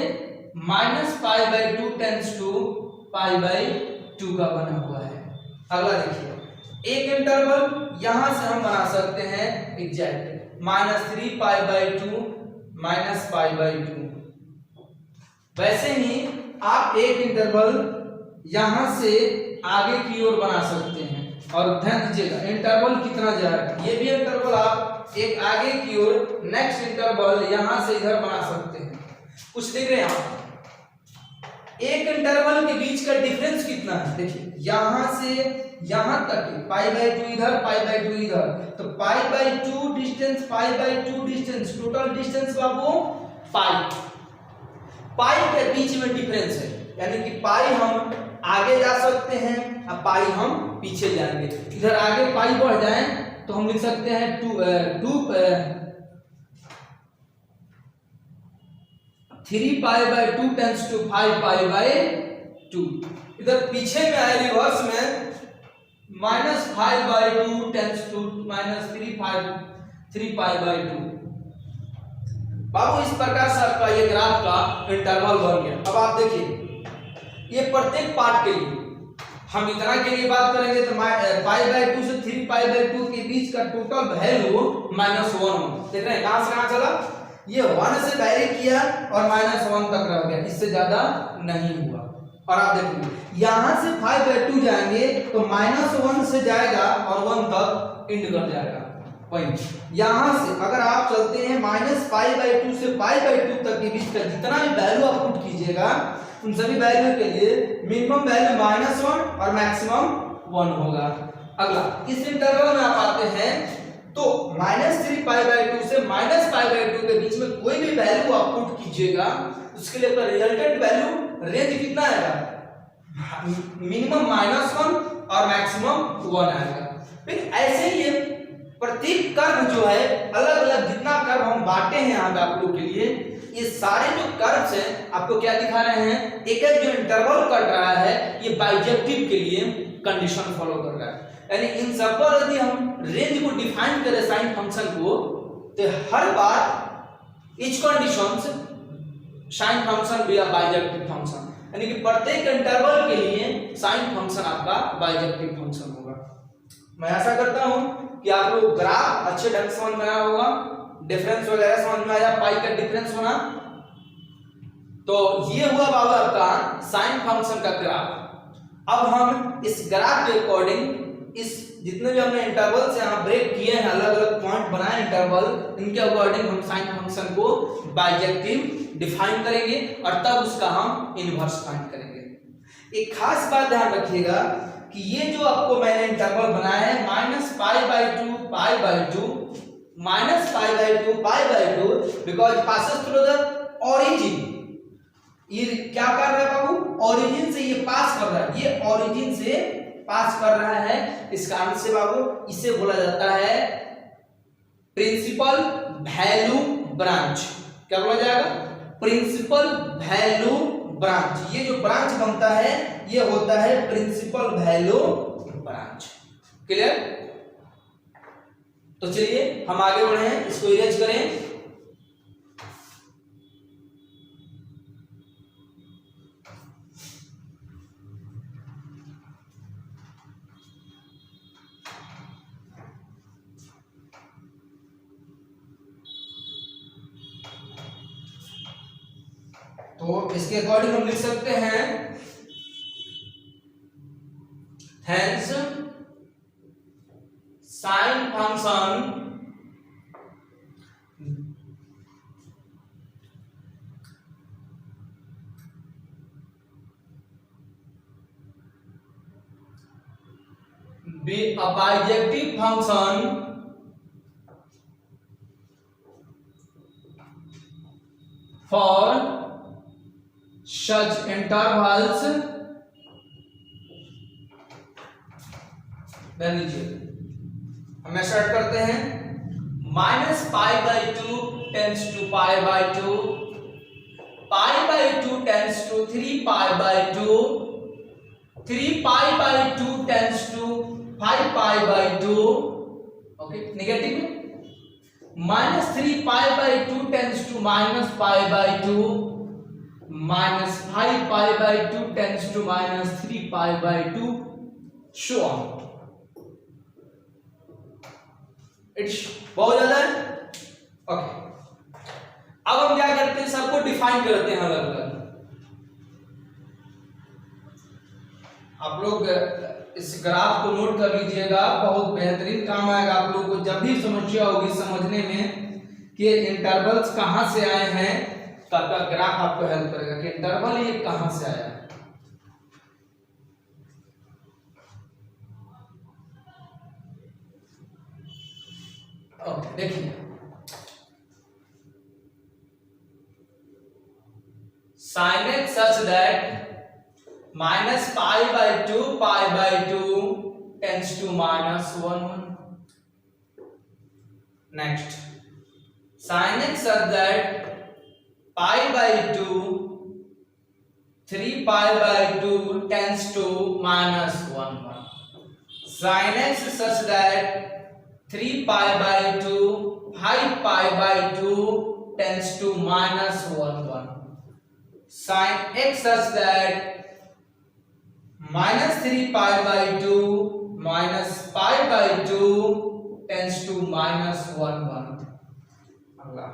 -π/2 टेंड्स टू π/2 का बना हुआ है। अगला देखिए एक इंटरवल यहां से हम बना सकते हैं एग्जैक्ट -3π/2 -π/2। वैसे ही आप एक इंटरवल यहां से आगे की ओर बना सकते हैं, और ध्यान दीजिएगा इंटरवल कितना जाएगा, ये भी इंटरवल आप एक आगे की ओर नेक्स्ट इंटरवल यहां से इधर बना सकते हैं। कुछ देख रहे हैं आप, एक इंटरवल के बीच का डिफरेंस कितना है, देखिए यहां से यहां तक π/2 इधर π/2 इधर, तो π/2 डिस्टेंस π/2 डिस्टेंस, टोटल डिस्टेंस बाबू पाई के बीच में डिफरेंस है, यानी कि पाई हम आगे जा सकते हैं और पाई हम पीछे जाएंगे। इधर आगे पाई बढ़ जाए तो हम लिख सकते हैं 3π/2 टेंस टू 5π/2। इधर पीछे में आए रिवर्स में -5/2 टेंस टू -3π/2। बाबू इस प्रकार से आपका ये ग्राफ का इंटरवल बन गया। अब आप देखिए ये प्रत्येक पार्ट के लिए हम इतना के लिए बात करेंगे तो π/2 से 3π/2 के बीच का टोटल वैल्यू -1 देख रहे हैं, कहां से कहां चला, ये 1 से वैरी किया और -1 तक रह गया, इससे ज्यादा नहीं हुआ। और आप देखिए यहां से 5/2 जाएंगे तो -1 से जाएगा और 1 तक एंड कर जाएगा पॉइंट। यहां से अगर आप चलते हैं -π/2 से π/2 तक के बीच का जितना भी वैल्यू आप पुट कीजिएगा उन सभी वैल्यू के लिए मिनिमम वैल्यू -1 और मैक्सिमम 1 होगा। अगला इस इंटरवल में आप आते हैं तो -3π/2 से -π/2 के बीच में कोई भी वैल्यू आप पुट कीजिएगा उसके लिए रिजल्टेंट वैल्यू रेंज कितना आएगा, मिनिमम -1 और मैक्सिमम 1 आएगा। फिर ऐसे ही प्रत्येक कर्व जो है अलग अलग जितना कर्व हम बांटे हैं यहाँ पे आप लोग के लिए, ये सारे जो कर्व्स हैं आपको क्या दिखा रहे हैं, एक एक जो इंटरवल कट रहा है ये बाइजेक्टिव के लिए कंडीशन फॉलो कर रहा है। यानी इन सब पर यदि हम रेंज को डिफाइन करें साइन फंक्शन को तो हर बार इच कंडीशंस साइन फंक्शन भी बाइजेक्टिव फंक्शन, यानी कि प्रत्येक इंटरवल के लिए साइन फंक्शन आपका बाइजेक्टिव फंक्शन होगा। मैं आशा करता हूं कि आप लोग ग्राफ अच्छे ढंग से समझ में आया होगा, डिफरेंस वगैरह समझ में आया, पाई का डिफरेंस होना। तो ये हुआ बाबू आपका साइन फंक्शन का ग्राफ। अब हम इस ग्राफ के अकॉर्डिंग इस जितने भी हमने इंटरवल से यहाँ ब्रेक किए हैं, अलग अलग पॉइंट बनाए इंटरवल, इनके अकॉर्डिंग हम साइन फंक्शन को बाइजेक्टिव डिफाइन करेंगे और तब उसका हम इनवर्स फाइंड करेंगे। एक खास बात ध्यान रखिएगा कि ये जो आपको मैंने इंटरवल बनाया है -π/2 π/2 -π/2 π/2 because passes through the origin. ये क्या कर रहा है बाबू, ओरिजिन से ये पास कर रहा है, ये ओरिजिन से पास कर रहा है, इस कारण से बाबू इसे बोला जाता है प्रिंसिपल वैल्यू ब्रांच। क्या बोला जाएगा, प्रिंसिपल वैल्यू ब्रांच। ये जो ब्रांच बनता है ये होता है प्रिंसिपल वैल्यू ब्रांच। क्लियर। तो चलिए हम आगे बढ़े, इसको इरेज करें। तो इसके अकॉर्डिंग हम लिख सकते हैं hence sin function be a bijective function for such intervals, then लीजिए हम स्टार्ट करते हैं। -π/2 tends to π/2, π/2 tends to 3π/2, 3π/2 tends to 5π/2, okay negative में। -3π/2 tends to -π/2, -5π/2 tends to -3π/2, so on. It's बहुत ज्यादा है, ओके। अब हम क्या करते हैं, सबको डिफाइन करते हैं अलग अलग। आप लोग इस ग्राफ को नोट कर लीजिएगा, बहुत बेहतरीन काम आएगा आप लोग को जब भी समस्या होगी समझने में कि इंटरवल्स कहां से आए हैं, तब का ग्राफ आपको हेल्प करेगा कि इंटरवल ये कहां से आया है। ओके देखिए, sin x such that -π/2 π/2 tends to -1. Next, sin x such that π/2 3π/2 tends to -1. Sin x such that 3π/2 5π/2 tends to -1. Sin x such that -3π/2 -π/2 tends to -1. अगला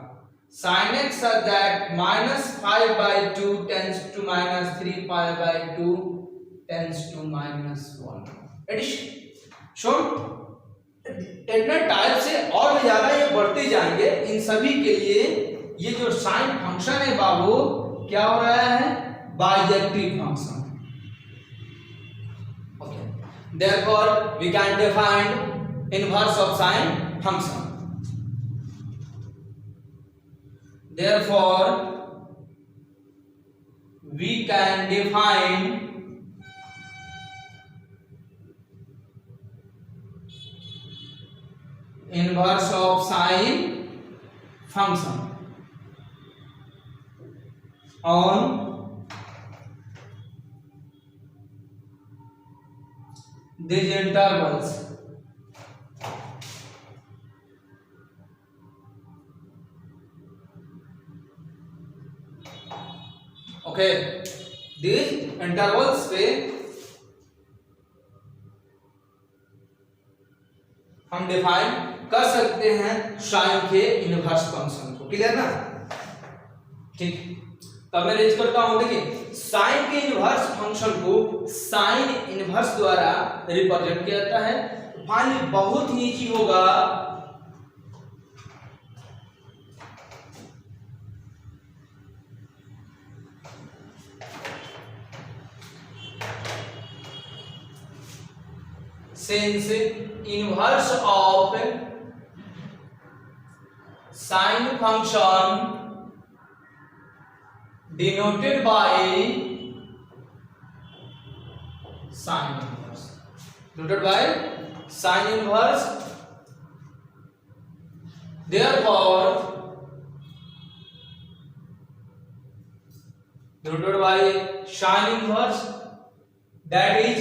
sin x such that -5/2 tends to -3π/2 tends to -1. Addition सो इतने टाइप से और भी ज्यादा ये बढ़ते जाएंगे। इन सभी के लिए ये जो साइन फंक्शन है बाबू क्या हो रहा है, bijective function. Okay, therefore we can define inverse of sine function. Therefore we can define inverse of sine function on these intervals. Okay, these intervals पे हम डिफाइन कर सकते हैं साइन के इनवर्स फंक्शन को। क्लियर ना, ठीक। तो मैं रेज करता हूं, देखिए साइन के इनवर्स फंक्शन को साइन इनवर्स द्वारा रिप्रेजेंट किया जाता है। फाइनली बहुत ही इजी होगा, since inverse of sine function denoted by sine inverse, denoted by sine inverse, therefore denoted by sine inverse, that is,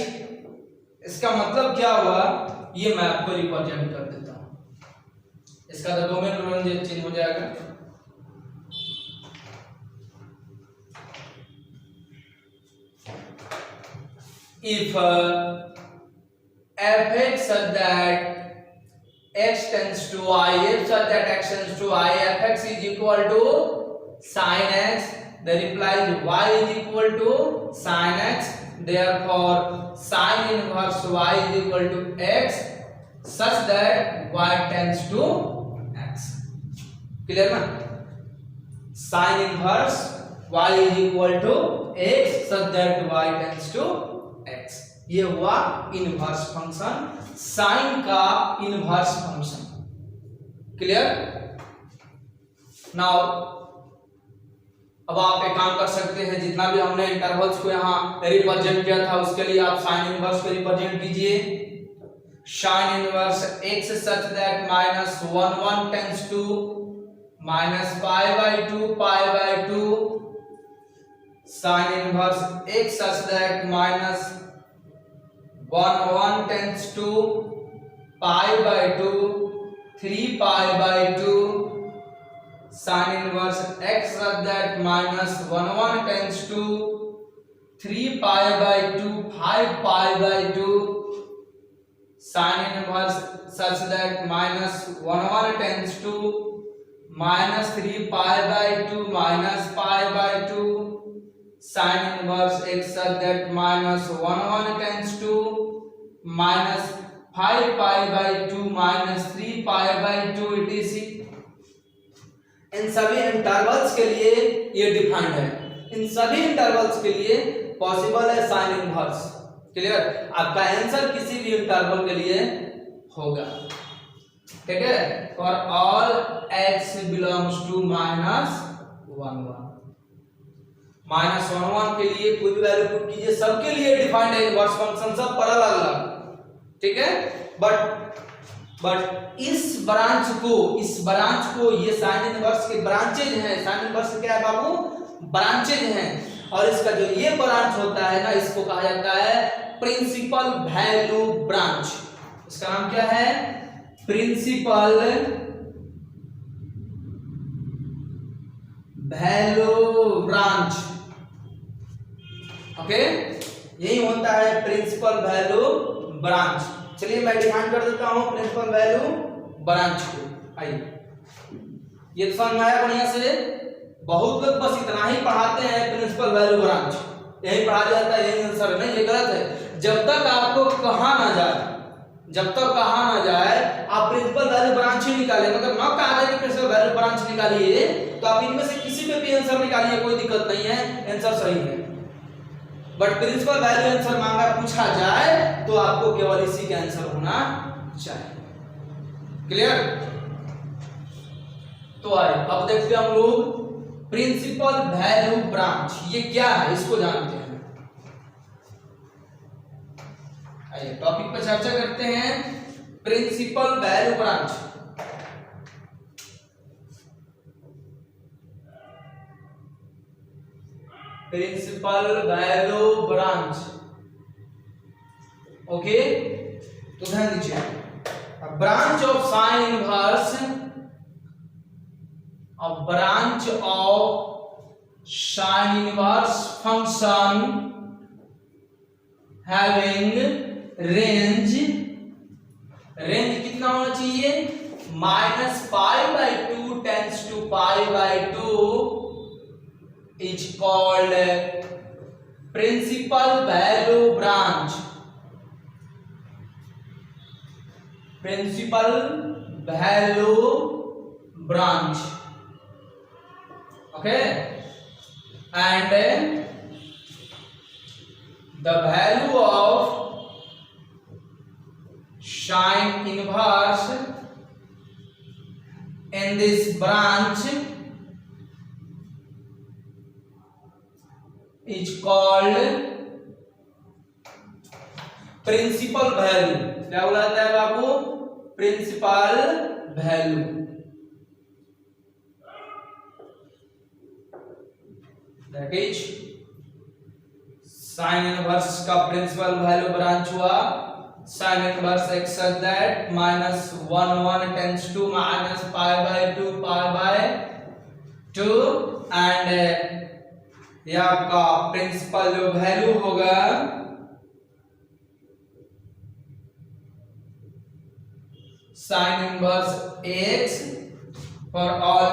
इसका मतलब क्या हुआ ये मैं आपको रिप्रेजेंट कर देता हूं। इसका तो डोमेन चेंज हो जाएगा। If f(x) such that x tends to y, if such that x tends to y, f(x) is equal to sin x, the reply is y is equal to sin x, therefore sin inverse y is equal to x such that y tends to x. Clear ना? Sin inverse y is equal to x such that y tends to x. ये हुआ इनवर्स फंक्शन, साइन का इनवर्स फंक्शन। क्लियर? नाउ अब आप एक काम कर सकते हैं, जितना भी हमने इंटरवल्स को यहाँ रिप्रेजेंट किया था उसके लिए आप साइन इनवर्स को रिप्रेजेंट कीजिए। Sine inverse x such that -1 tends to -π/2 π/2, sin inverse x such that -1 tends to π/2 3π/2, sin inverse x such that -1 tends to 3π/2 5π/2, sin inverse such that -1 tends to -3π/2 -π/2, sin inverse x such that -1 tends to -5π/2 -3π/2 etc. इन सभी इंटरवल्स के लिए ये डिफाइंड है, इन सभी इंटरवल्स के लिए पॉसिबल है साइन इनवर्स। क्लियर? आपका आंसर किसी भी इंटरवल के लिए होगा। ठीक है? For all x belongs to -1 -1 के लिए कोई भी वैल्यू पुट कीजिए, सबके लिए डिफाइंड है इनवर्स फंक्शन, सब पर अलग अलग। ठीक है? बट इस ब्रांच को ये साइन इनवर्स के ब्रांचेज हैं। साइन इनवर्स क्या है बाबू? ब्रांचेज हैं। और इसका जो ये ब्रांच होता है ना, इसको कहा जाता है प्रिंसिपल वैल्यू ब्रांच। इसका नाम क्या है? Principal value branch. ओके, यही होता है प्रिंसिपल वैल्यू ब्रांच। चलिए मैं डिफाइन कर देता हूं प्रिंसिपल वैल्यू ब्रांच को। आइए, ये तो समझ में आया बढ़िया से। बहुत लोग बस इतना ही पढ़ाते हैं प्रिंसिपल वैल्यू ब्रांच, यही पढ़ा जाता है, यही आंसर नहीं। ये गलत है। जब तक आपको कहा ना जाए आप प्रिंसिपल वैल्यू ब्रांच ही निकाले, मतलब ना कहा जाए कि प्रिंसिपल वैल्यू ब्रांच निकालिए, तो आप इनमें से किसी पे भी आंसर निकालिए, कोई दिक्कत नहीं है, आंसर सही है। बट प्रिंसिपल वैल्यू आंसर मांगा पूछा जाए तो आपको केवल इसी का आंसर होना चाहिए। क्लियर? तो आइए अब देखते हैं हम लोग प्रिंसिपल वैल्यू ब्रांच ये क्या है, इसको जानते हैं। आइए टॉपिक पर चर्चा करते हैं। Principal value branch. Principal value branch. Okay, तो ध्यान दीजिए, branch of sine inverse, a branch of sin inverse function having range कितना होना चाहिए? -π/2 tends to π/2 is called principal value branch. Principal value branch. Okay, and the value of sin inverse in this branch is called principal value. क्या बोला जाता है बाबू? Principal value. That is sine inverse का प्रिंसिपल वैल्यू ब्रांच हुआ sin inverse x such that minus 1 1 tends to minus pi by 2 and ये आपका प्रिंसिपल जो वैल्यू होगा sin inverse x for all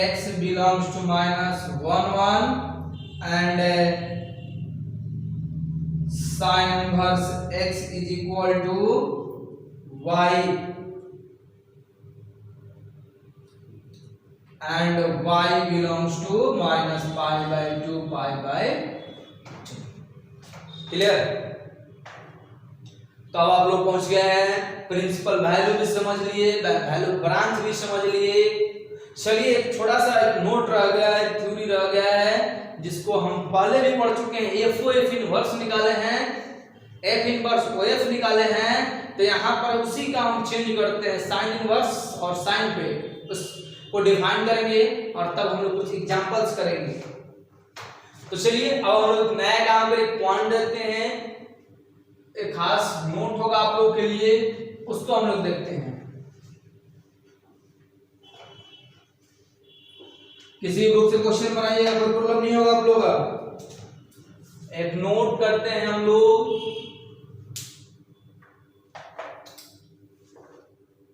x belongs to minus 1 1 and sin inverse x is equal to y and y belongs to minus pi by 2 pi by 2. Clear? तो अब आप लोग पहुंच गए हैं, प्रिंसिपल वैल्यू भी समझ लिए, वैल्यू ब्रांच भी समझ लिए। चलिए एक छोटा सा एक नोट रह गया है, थ्योरी रह गया है जिसको हम पहले भी पढ़ चुके हैं। एफ ओ एफ इनवर्स निकाले हैं, एफ इनवर्स ओ एफ निकाले हैं, तो यहाँ पर उसी का हम चेंज करते हैं साइन इनवर्स और साइन पे उसको डिफाइन करेंगे और तब हम लोग कुछ एग्जांपल्स करेंगे। तो चलिए अब हम लोग नया काम पर एक पॉइंट देते हैं, एक खास नोट होगा आप लोगों के लिए, उसको हम लोग देखते हैं। किसी बुक से क्वेश्चन बनाइएगा, कोई प्रॉब्लम नहीं होगा आप लोगों का। एक नोट करते हैं हम लोग,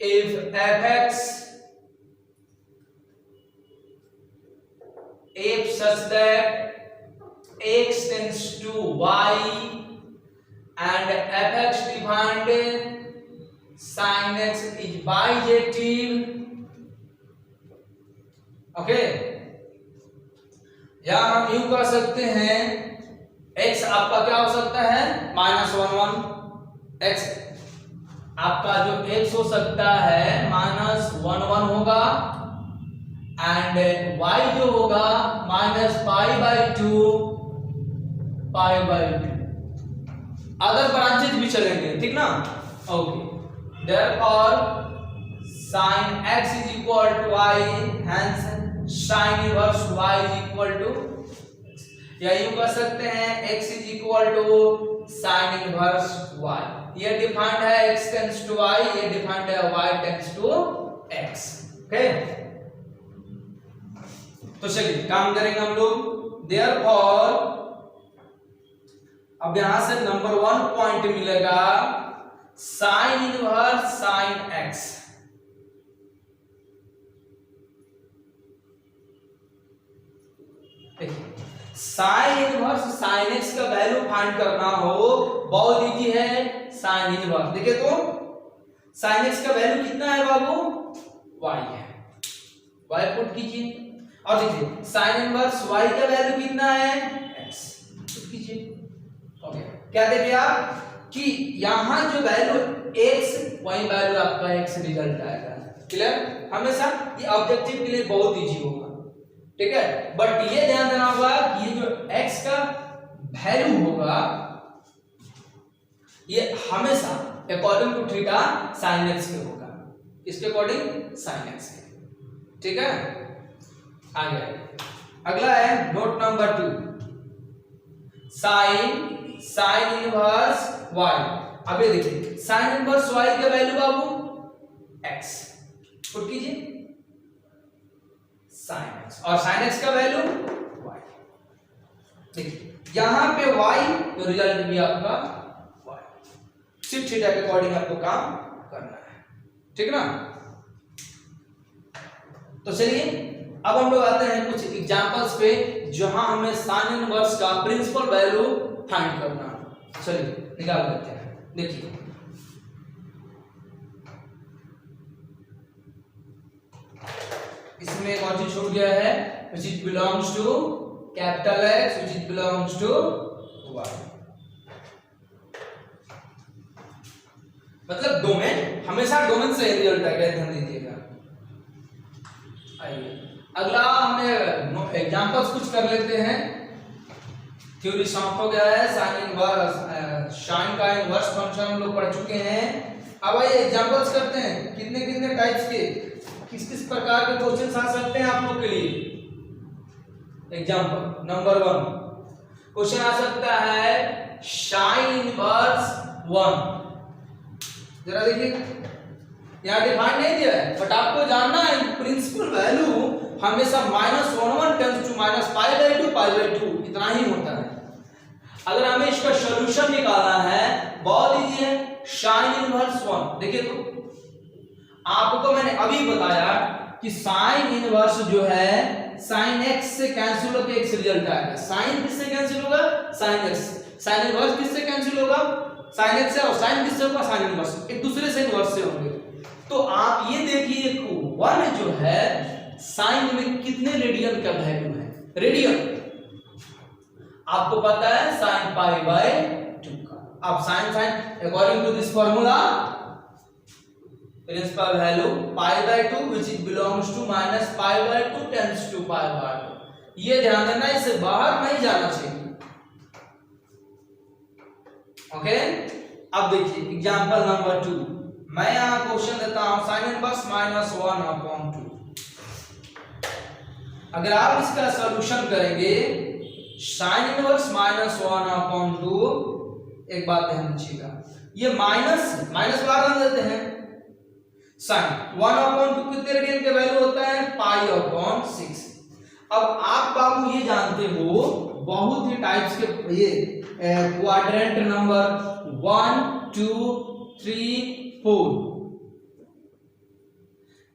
if fx if such that x tends to y and fx defined sin x is bijective, okay. या हम यूं कर सकते हैं, x आपका क्या हो सकता है माइनस 1 1, x आपका जो x हो सकता है माइनस 1 1 होगा एंड y जो होगा minus pi by 2 pi by 2। Other branches भी चलेंगे, ठीक ना, okay. Therefore sin x is equal to y, hence sin inverse y is equal to x। या यूं कर सकते हैं x is equal to sin inverse y, ये डिफाइंड है x tends to y, ये डिफाइंड है y tends to x, okay. तो चलिए काम करेंगे हम लोग। देयरफॉर अब यहां से नंबर 1 पॉइंट मिलेगा sin inverse sin x। Sine inverse sine x का वैल्यू फाइंड करना हो बहुत इजी है। साइन इनवर्स देखिए तो साइन एक्स का वैल्यू कितना है बाबू, y है, y पुट कीजिए और देखिए साइन इनवर्स y का वैल्यू कितना है x, पुट कीजिए। ओके, क्या देखिए आप कि यहां जो वैल्यू x वही वैल्यू आपका x रिजल्ट आएगा। क्लियर? हमेशा ये ऑब्जेक्टिव के लिए बहुत इजी होगा, ठीक है। बट ये ध्यान देना होगा कि ये जो x का वैल्यू होगा ये हमेशा according to theta sin x के होगा, इसके अकॉर्डिंग sin x के, ठीक है। आगे अगला है note number 2, sin inverse y। अब ये देखिए sin इनवर्स y का वैल्यू बाबू x, पुट कीजिए sin x और sin x का वैल्यू y। देखिए यहां पे y तो रिजल्ट भी आपका y, सिर्फ थीटा के अकॉर्डिंग आपको काम करना है, ठीक ना। तो चलिए अब हम लोग आते हैं कुछ एग्जांपल्स पे जहां हमें sin इनवर्स का प्रिंसिपल वैल्यू फाइंड करना है। चलिए निकाल लेते हैं। देखिए इसमें एक और चीज छूट गया है, which it belongs to capital X, which it belongs to Y। मतलब डोमेन, हमेशा डोमेन से रिजल्ट आएगा, ध्यान दीजिएगा। आइए अगला हमें एग्जांपल्स कुछ कर लेते हैं। थ्योरी समाप्त हो गया है, साइन इनवर्स साइन का इनवर्स फंक्शन हम लोग पढ़ चुके हैं। अब आइए एग्जांपल्स करते हैं, कितने कितने टाइप्स के, किस किस प्रकार के क्वेश्चन आ सकते हैं आप लोग के लिए। एग्जांपल नंबर 1 क्वेश्चन आ सकता है साइन इनवर्स 1, जरा देखिए, यहाँ डिफाइन नहीं दिया है, बट आपको जानना है प्रिंसिपल वैल्यू हमेशा -1 टेंस टू -π/2 इतना ही होता है। अगर हमें इसका सॉल्यूशन निकालना है, बहुत इजी है, साइन इनवर्स 1। देखिए तो आपको मैंने अभी बताया कि साइन इनवर्स जो है साइन x से कैंसिल होकर x रिजल्ट आएगा। साइन किससे कैंसिल होगा? Sine x। साइन इनवर्स किससे कैंसिल होगा? साइन x से। और साइन किससे होगा? Sine inverse. एक दूसरे से इनवर्स से होंगे। तो आप ये देखिए 1 जो है साइन में कितने रेडियन का वैल्यू है? रेडियन आपको पता है साइन π/2 का। अब sine according to this formula principal value π/2 which it belongs to -π/2 tends to π/2। ये ध्यान देना, इससे बाहर नहीं जाना चाहिए। ओके, अब देखिए एग्जांपल नंबर 2। मैं यहां क्वेश्चन देता हूं sin इनवर्स -1/2। अगर आप इसका सॉल्यूशन करेंगे sin इनवर्स -1/2, एक बात ध्यान दीजिएगा, ये माइनस बाहर रख देते हैं। sin 1/2 कितने रेडियन का वैल्यू होता है? π/6। अब आप बाबू ये जानते हो बहुत ही टाइप्स के ये क्वाड्रेंट नंबर 1 2 3 4,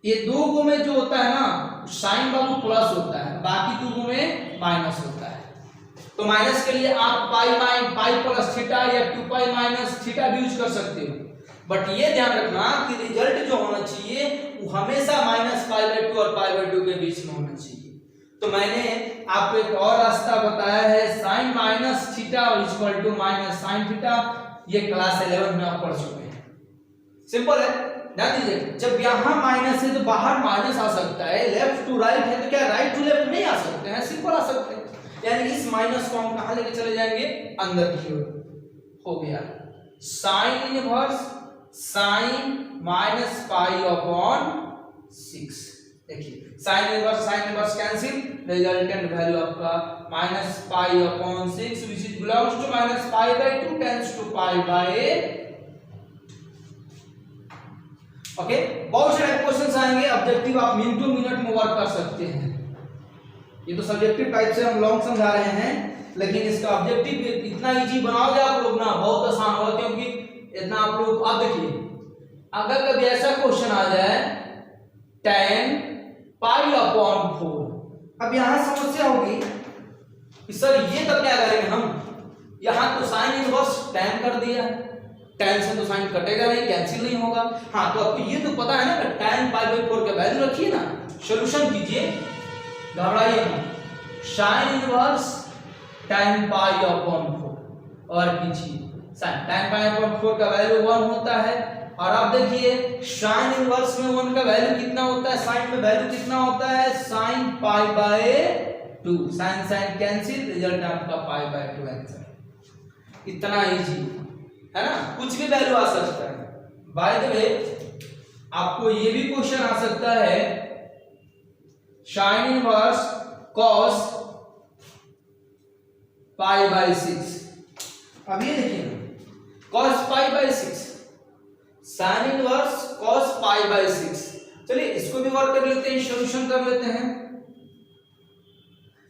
ये दो गो में जो होता है ना साइन बाबू प्लस होता है, बाकी दो गो में माइनस होता है। तो माइनस के लिए आप पाई प्लस थीटा या 2π माइनस थीटा भी यूज कर सकते हो, बट ये ध्यान रखना कि रिजल्ट जो होना चाहिए वो हमेशा -π/2 और π/2 के बीच में होना चाहिए। तो मैंने आपको एक और रास्ता बताया है, sin minus theta equal to minus sine theta. ये क्लास 11 में आप पढ़ चुके हैं, सिंपल है। ध्यान दीजिए, जब यहां माइनस है तो बाहर माइनस आ सकता है, लेफ्ट टू राइट है तो क्या राइट टू लेफ्ट नहीं आ सकते हैं? सिंपल आ सकते हैं। यानी इस माइनस को हम कहां लेके चले जाएंगे? अंदर की ओर। हो गया साइन इनवर्स साइन -π/6। देखिए sine inverse cancel, resultant value आपका -π/6 which belongs to -π/2 tends to π/2। Okay, बहुत सारे क्वेश्चंस आएंगे ऑब्जेक्टिव, आप मिनट टू मिनट में वर्क कर सकते हैं। ये तो सब्जेक्टिव टाइप से हम लॉन्ग समझा रहे हैं, लेकिन इसका ऑब्जेक्टिव इतना इजी बनाओगे आप लोग ना, बहुत आसान होगा। क्योंकि इतना आप लोग, आप देखिए अगर कभी ऐसा क्वेश्चन आ जाए tan π/4, अब यहां समस्या होगी कि सर ये तो क्या करेंगे हम, यहां तो साइन इनवर्स tan कर दिया, tan से तो साइन कटेगा नहीं, कैंसिल नहीं होगा। हाँ, तो आपको ये तो पता है ना कि tan π/4 का वैल्यू रखिए ना, सॉल्यूशन कीजिए, घबराइए मत। साइन इनवर्स tan π/4 और कीजिए, साइन tan π/4 का वैल्यू 1 होता है। और आप देखिए साइन इनवर्स में 1 का वैल्यू कितना होता है? साइन में वैल्यू कितना होता है? sin π/2। साइन कैंसिल, रिजल्ट आपका π/2 आंसर। इतना इजी है ना, कुछ भी वैल्यू आ सकता है। बाय द वे आपको ये भी क्वेश्चन आ सकता है साइन इनवर्स cos π/6। अब ये देखिए cos π/6, साइन इनवर्स cos π/6। चलिए इसको भी वर्क कर लेते हैं, सॉल्यूशन कर लेते हैं।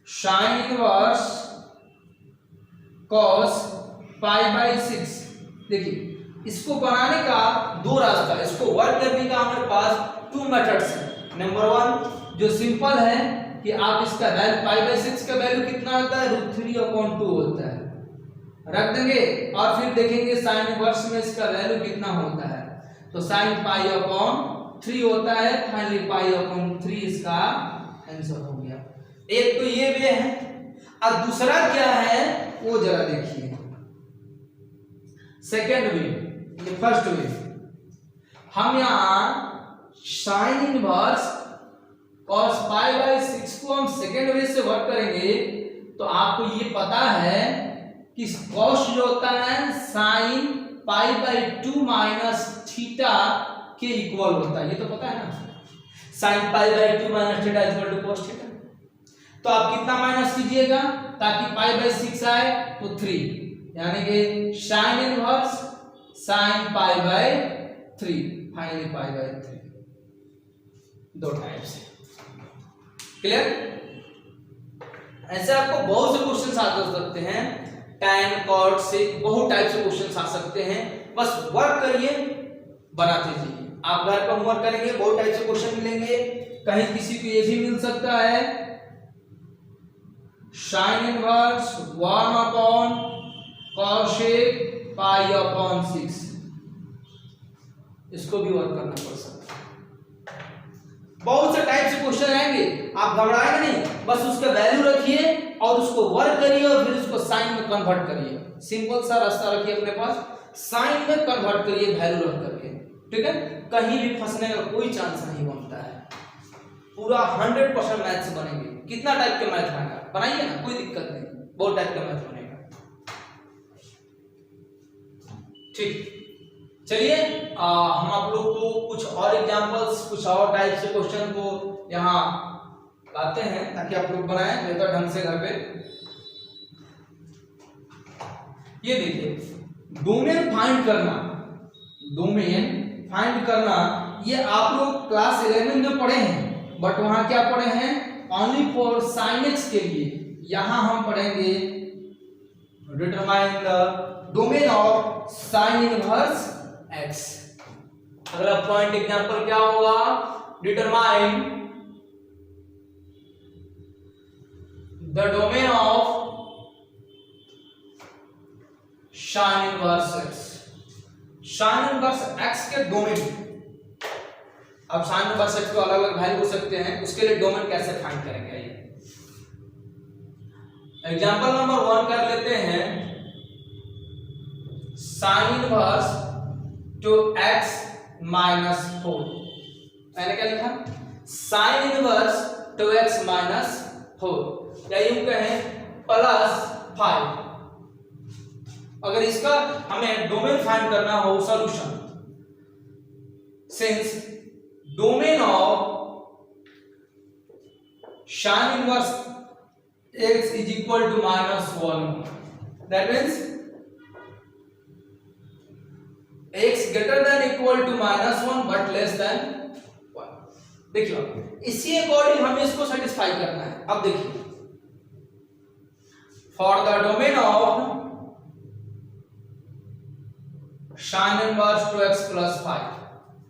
साइन इनवर्स cos π/6, देखिए इसको बनाने का दो रास्ता है, इसको वर्क करने का हमारे पास 2 मेथड्स हैं। नंबर 1 जो सिंपल है कि आप इसका वैल्यू π/6 का वैल्यू कितना होता है? √3/2 होता है, रख देंगे और फिर देखेंगे साइन इनवर्स में इसका वैल्यू कितना होता है। तो साइन π/3 होता है, फाइनली π/3 इसका आंसर हो गया। एक तो ये वे है, और दूसरा क्या है वो जरा देखिए। सेकेंड वे, ये फर्स्ट वे, हम यहां साइन इनवर्स cos π/6 को हम सेकेंड वे से वर्क करेंगे। तो आपको ये पता है कि cos जो होता है साइन π/2 माइनस थीटा के इक्वल होता है, ये तो पता है ना, sine π/2 minus theta equal to cos theta. तो आप कितना माइनस कीजिएगा ताकि π/6 आए? तो 3, यानी कि sine inverse sine π/3 3 finally pi by 3, दो टाइप्स है। क्लियर? ऐसे आपको बहुत से क्वेश्चन आ सकते हैं, tan cot sec बहुत टाइप से क्वेश्चन आ सकते हैं, बस वर्क करिए, बनाते जाइए। आप घर पर होमवर्क करेंगे बहुत टाइप से क्वेश्चन मिलेंगे। कहीं किसी को ये भी मिल सकता है sin इनवर्स 1 अपॉन cos पाई अपॉन 6, इसको भी वर्क करना पड़ सकता है। बहुत से टाइप से क्वेश्चन आएंगे, आप घबराएंगे नहीं, बस उसका वैल्यू रखिए और उसको वर्क करिए और फिर उसको साइन में कन्वर्ट करिए। सिंपल सा रास्ता रखिए अपने पास, साइन में कन्वर्ट करिए वैल्यू रख करके, ठीक है? कहीं भी फंसने का कोई चांस नहीं बनता है, पूरा 100% मैथ्स बनेंगे। कितना टाइप के मैथ आएगा बनाइए ना, कोई दिक्कत नहीं, बहुत टाइप का मैथ बनेगा। ठीक, चलिए हम आप लोग को कुछ और एग्जांपल्स, कुछ और टाइप से क्वेश्चन को यहाँ लाते हैं ताकि आप लोग बनाएं बेहतर ढंग से घर पे। ये देखिए, डोमेन फाइंड करना, डोमेन फाइंड करना, ये आप लोग क्लास 11 में पढ़े हैं, बट वहां क्या पढ़े हैं? ओनली फॉर sin x के लिए। यहां हम पढ़ेंगे determine the domain of sin inverse x। अगला पॉइंट एग्जांपल क्या होगा? Determine the domain of sin inverse x। sin inverse x के डोमेन, अब sin इनवर्स x को अलग अलग वैल्यू हो सकते हैं, उसके लिए डोमेन कैसे फाइंड करेंगे? एग्जांपल नंबर 1 कर लेते हैं, sin inverse two x minus 4। मैंने क्या लिखा? sin inverse two x minus 4, या यूं कहें प्लस 5। अगर इसका हमें डोमेन फाइंड करना हो, solution, since domain of sin inverse x is equal to -1, that means x greater than equal to -1 but less than 1। देखिए इसी अकॉर्डिंग हमें इसको सेटिस्फाई करना है। अब देखिए, for the domain of sin inverse 2x plus 5,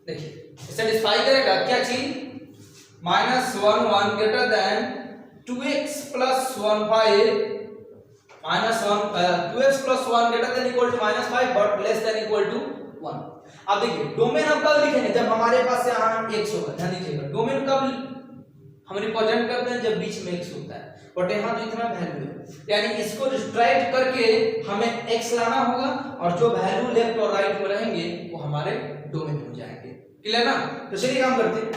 देखिए सेटिस्फाई करेगा क्या चीज? -1 1 greater than 2x plus 1 5, -1 2x plus 1 greater than equal to -5 but less than equal to 1। अब देखिए डोमेन हम कब लिखेंगे? जब हमारे पास यहाँ x होगा। ध्यान दीजिएगा, डोमेन कब हम रिप्रेजेंट करते हैं? जब बीच में x होता है, बट यहाँ तो इतना वैल्यू है, यानी इसको डिस्ट्रैक्ट करके हमें x लाना होगा और जो वैल्यू लेफ्ट और राइट में रहेंगे वो हमारे डोमेन हो जाएंगे। क्लियर ना? तो चलिए काम करते हैं,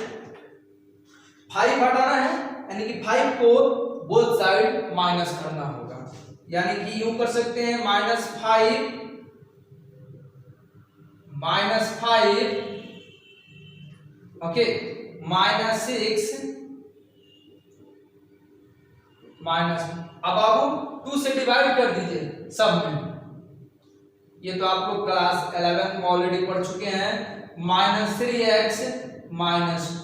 5 हटाना है, यानी कि 5 को बोथ साइड माइनस करना होगा, यानी कि यूं कर सकते हैं -5 ओके, -6 माइनस, अब आप 2 से डिवाइड कर दीजिए सब में। ये तो आप लोग क्लास 11 में ऑलरेडी पढ़ चुके हैं, -3x -2।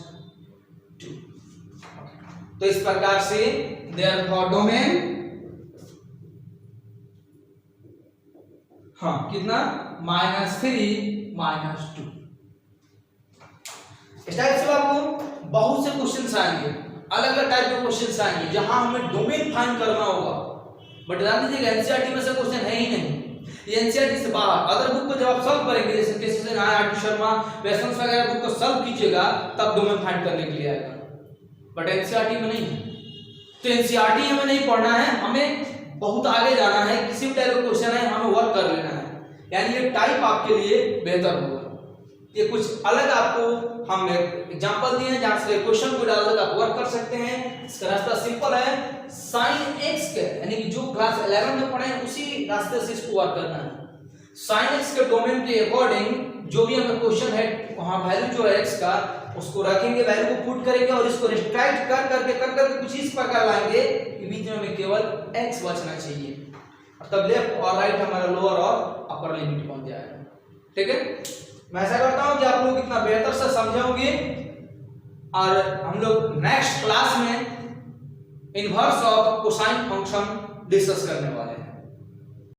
तो इस प्रकार से देयरफॉर डोमेन, हाँ कितना? -3 -2। इस टाइप से आपको बहुत से क्वेश्चंस आएंगे, अलग अलग टाइप के क्वेश्चंस आएंगे जहां हमें डोमेन फाइंड करना होगा। बट ध्यान दीजिएगा एनसीईआरटी में से क्वेश्चन है ही नहीं, ये एनसीईआरटी से बाहर। अदर बुक को जब आप सॉल्व करेंगे, जैसे केसीएस आरटी शर्मा वेस्टर्न्स वगैरह बुक को सॉल्व कीजिएगा, तब डोमेन फाइंड करने के लिए आएगा, बट एनसीईआरटी में नहीं है। तो एनसीईआरटी हमें नहीं पढ़ना है, हमें बहुत आगे जाना है। किसी भी टाइप का क्वेश्चन है हमें वर्क कर लेना है, यानी ये टाइप आपके लिए बेहतर होगा। ये कुछ अलग आपको हम एग्जांपल दिए हैं जहां से क्वेश्चन को डाल कर आप वर्क कर सकते हैं। इसका रास्ता सिंपल है, sin x के यानी कि जो क्लास 11 में पढ़े हैं उसी रास्ते से इसको वर्क करना है। sin x के डोमेन के अकॉर्डिंग जो भी हमें क्वेश्चन है वहां वैल्यू जो है x का उसको रखेंगे, वैल्यू को पुट करेंगे और इसको रिस्ट्रैक्ट कर करके कुछ इस प्रकार लाएंगे कि बीच में हमें केवल x बचना चाहिए, तब लेफ्ट और राइट हमारा लोअर और अपर लिमिट पहुंच जाएगा। ठीक है, मैं ऐसा करता हूं कि आप लोग कितना बेहतर से समझे होंगे और हम लोग नेक्स्ट क्लास में inverse of cosine function discuss करने वाले हैं।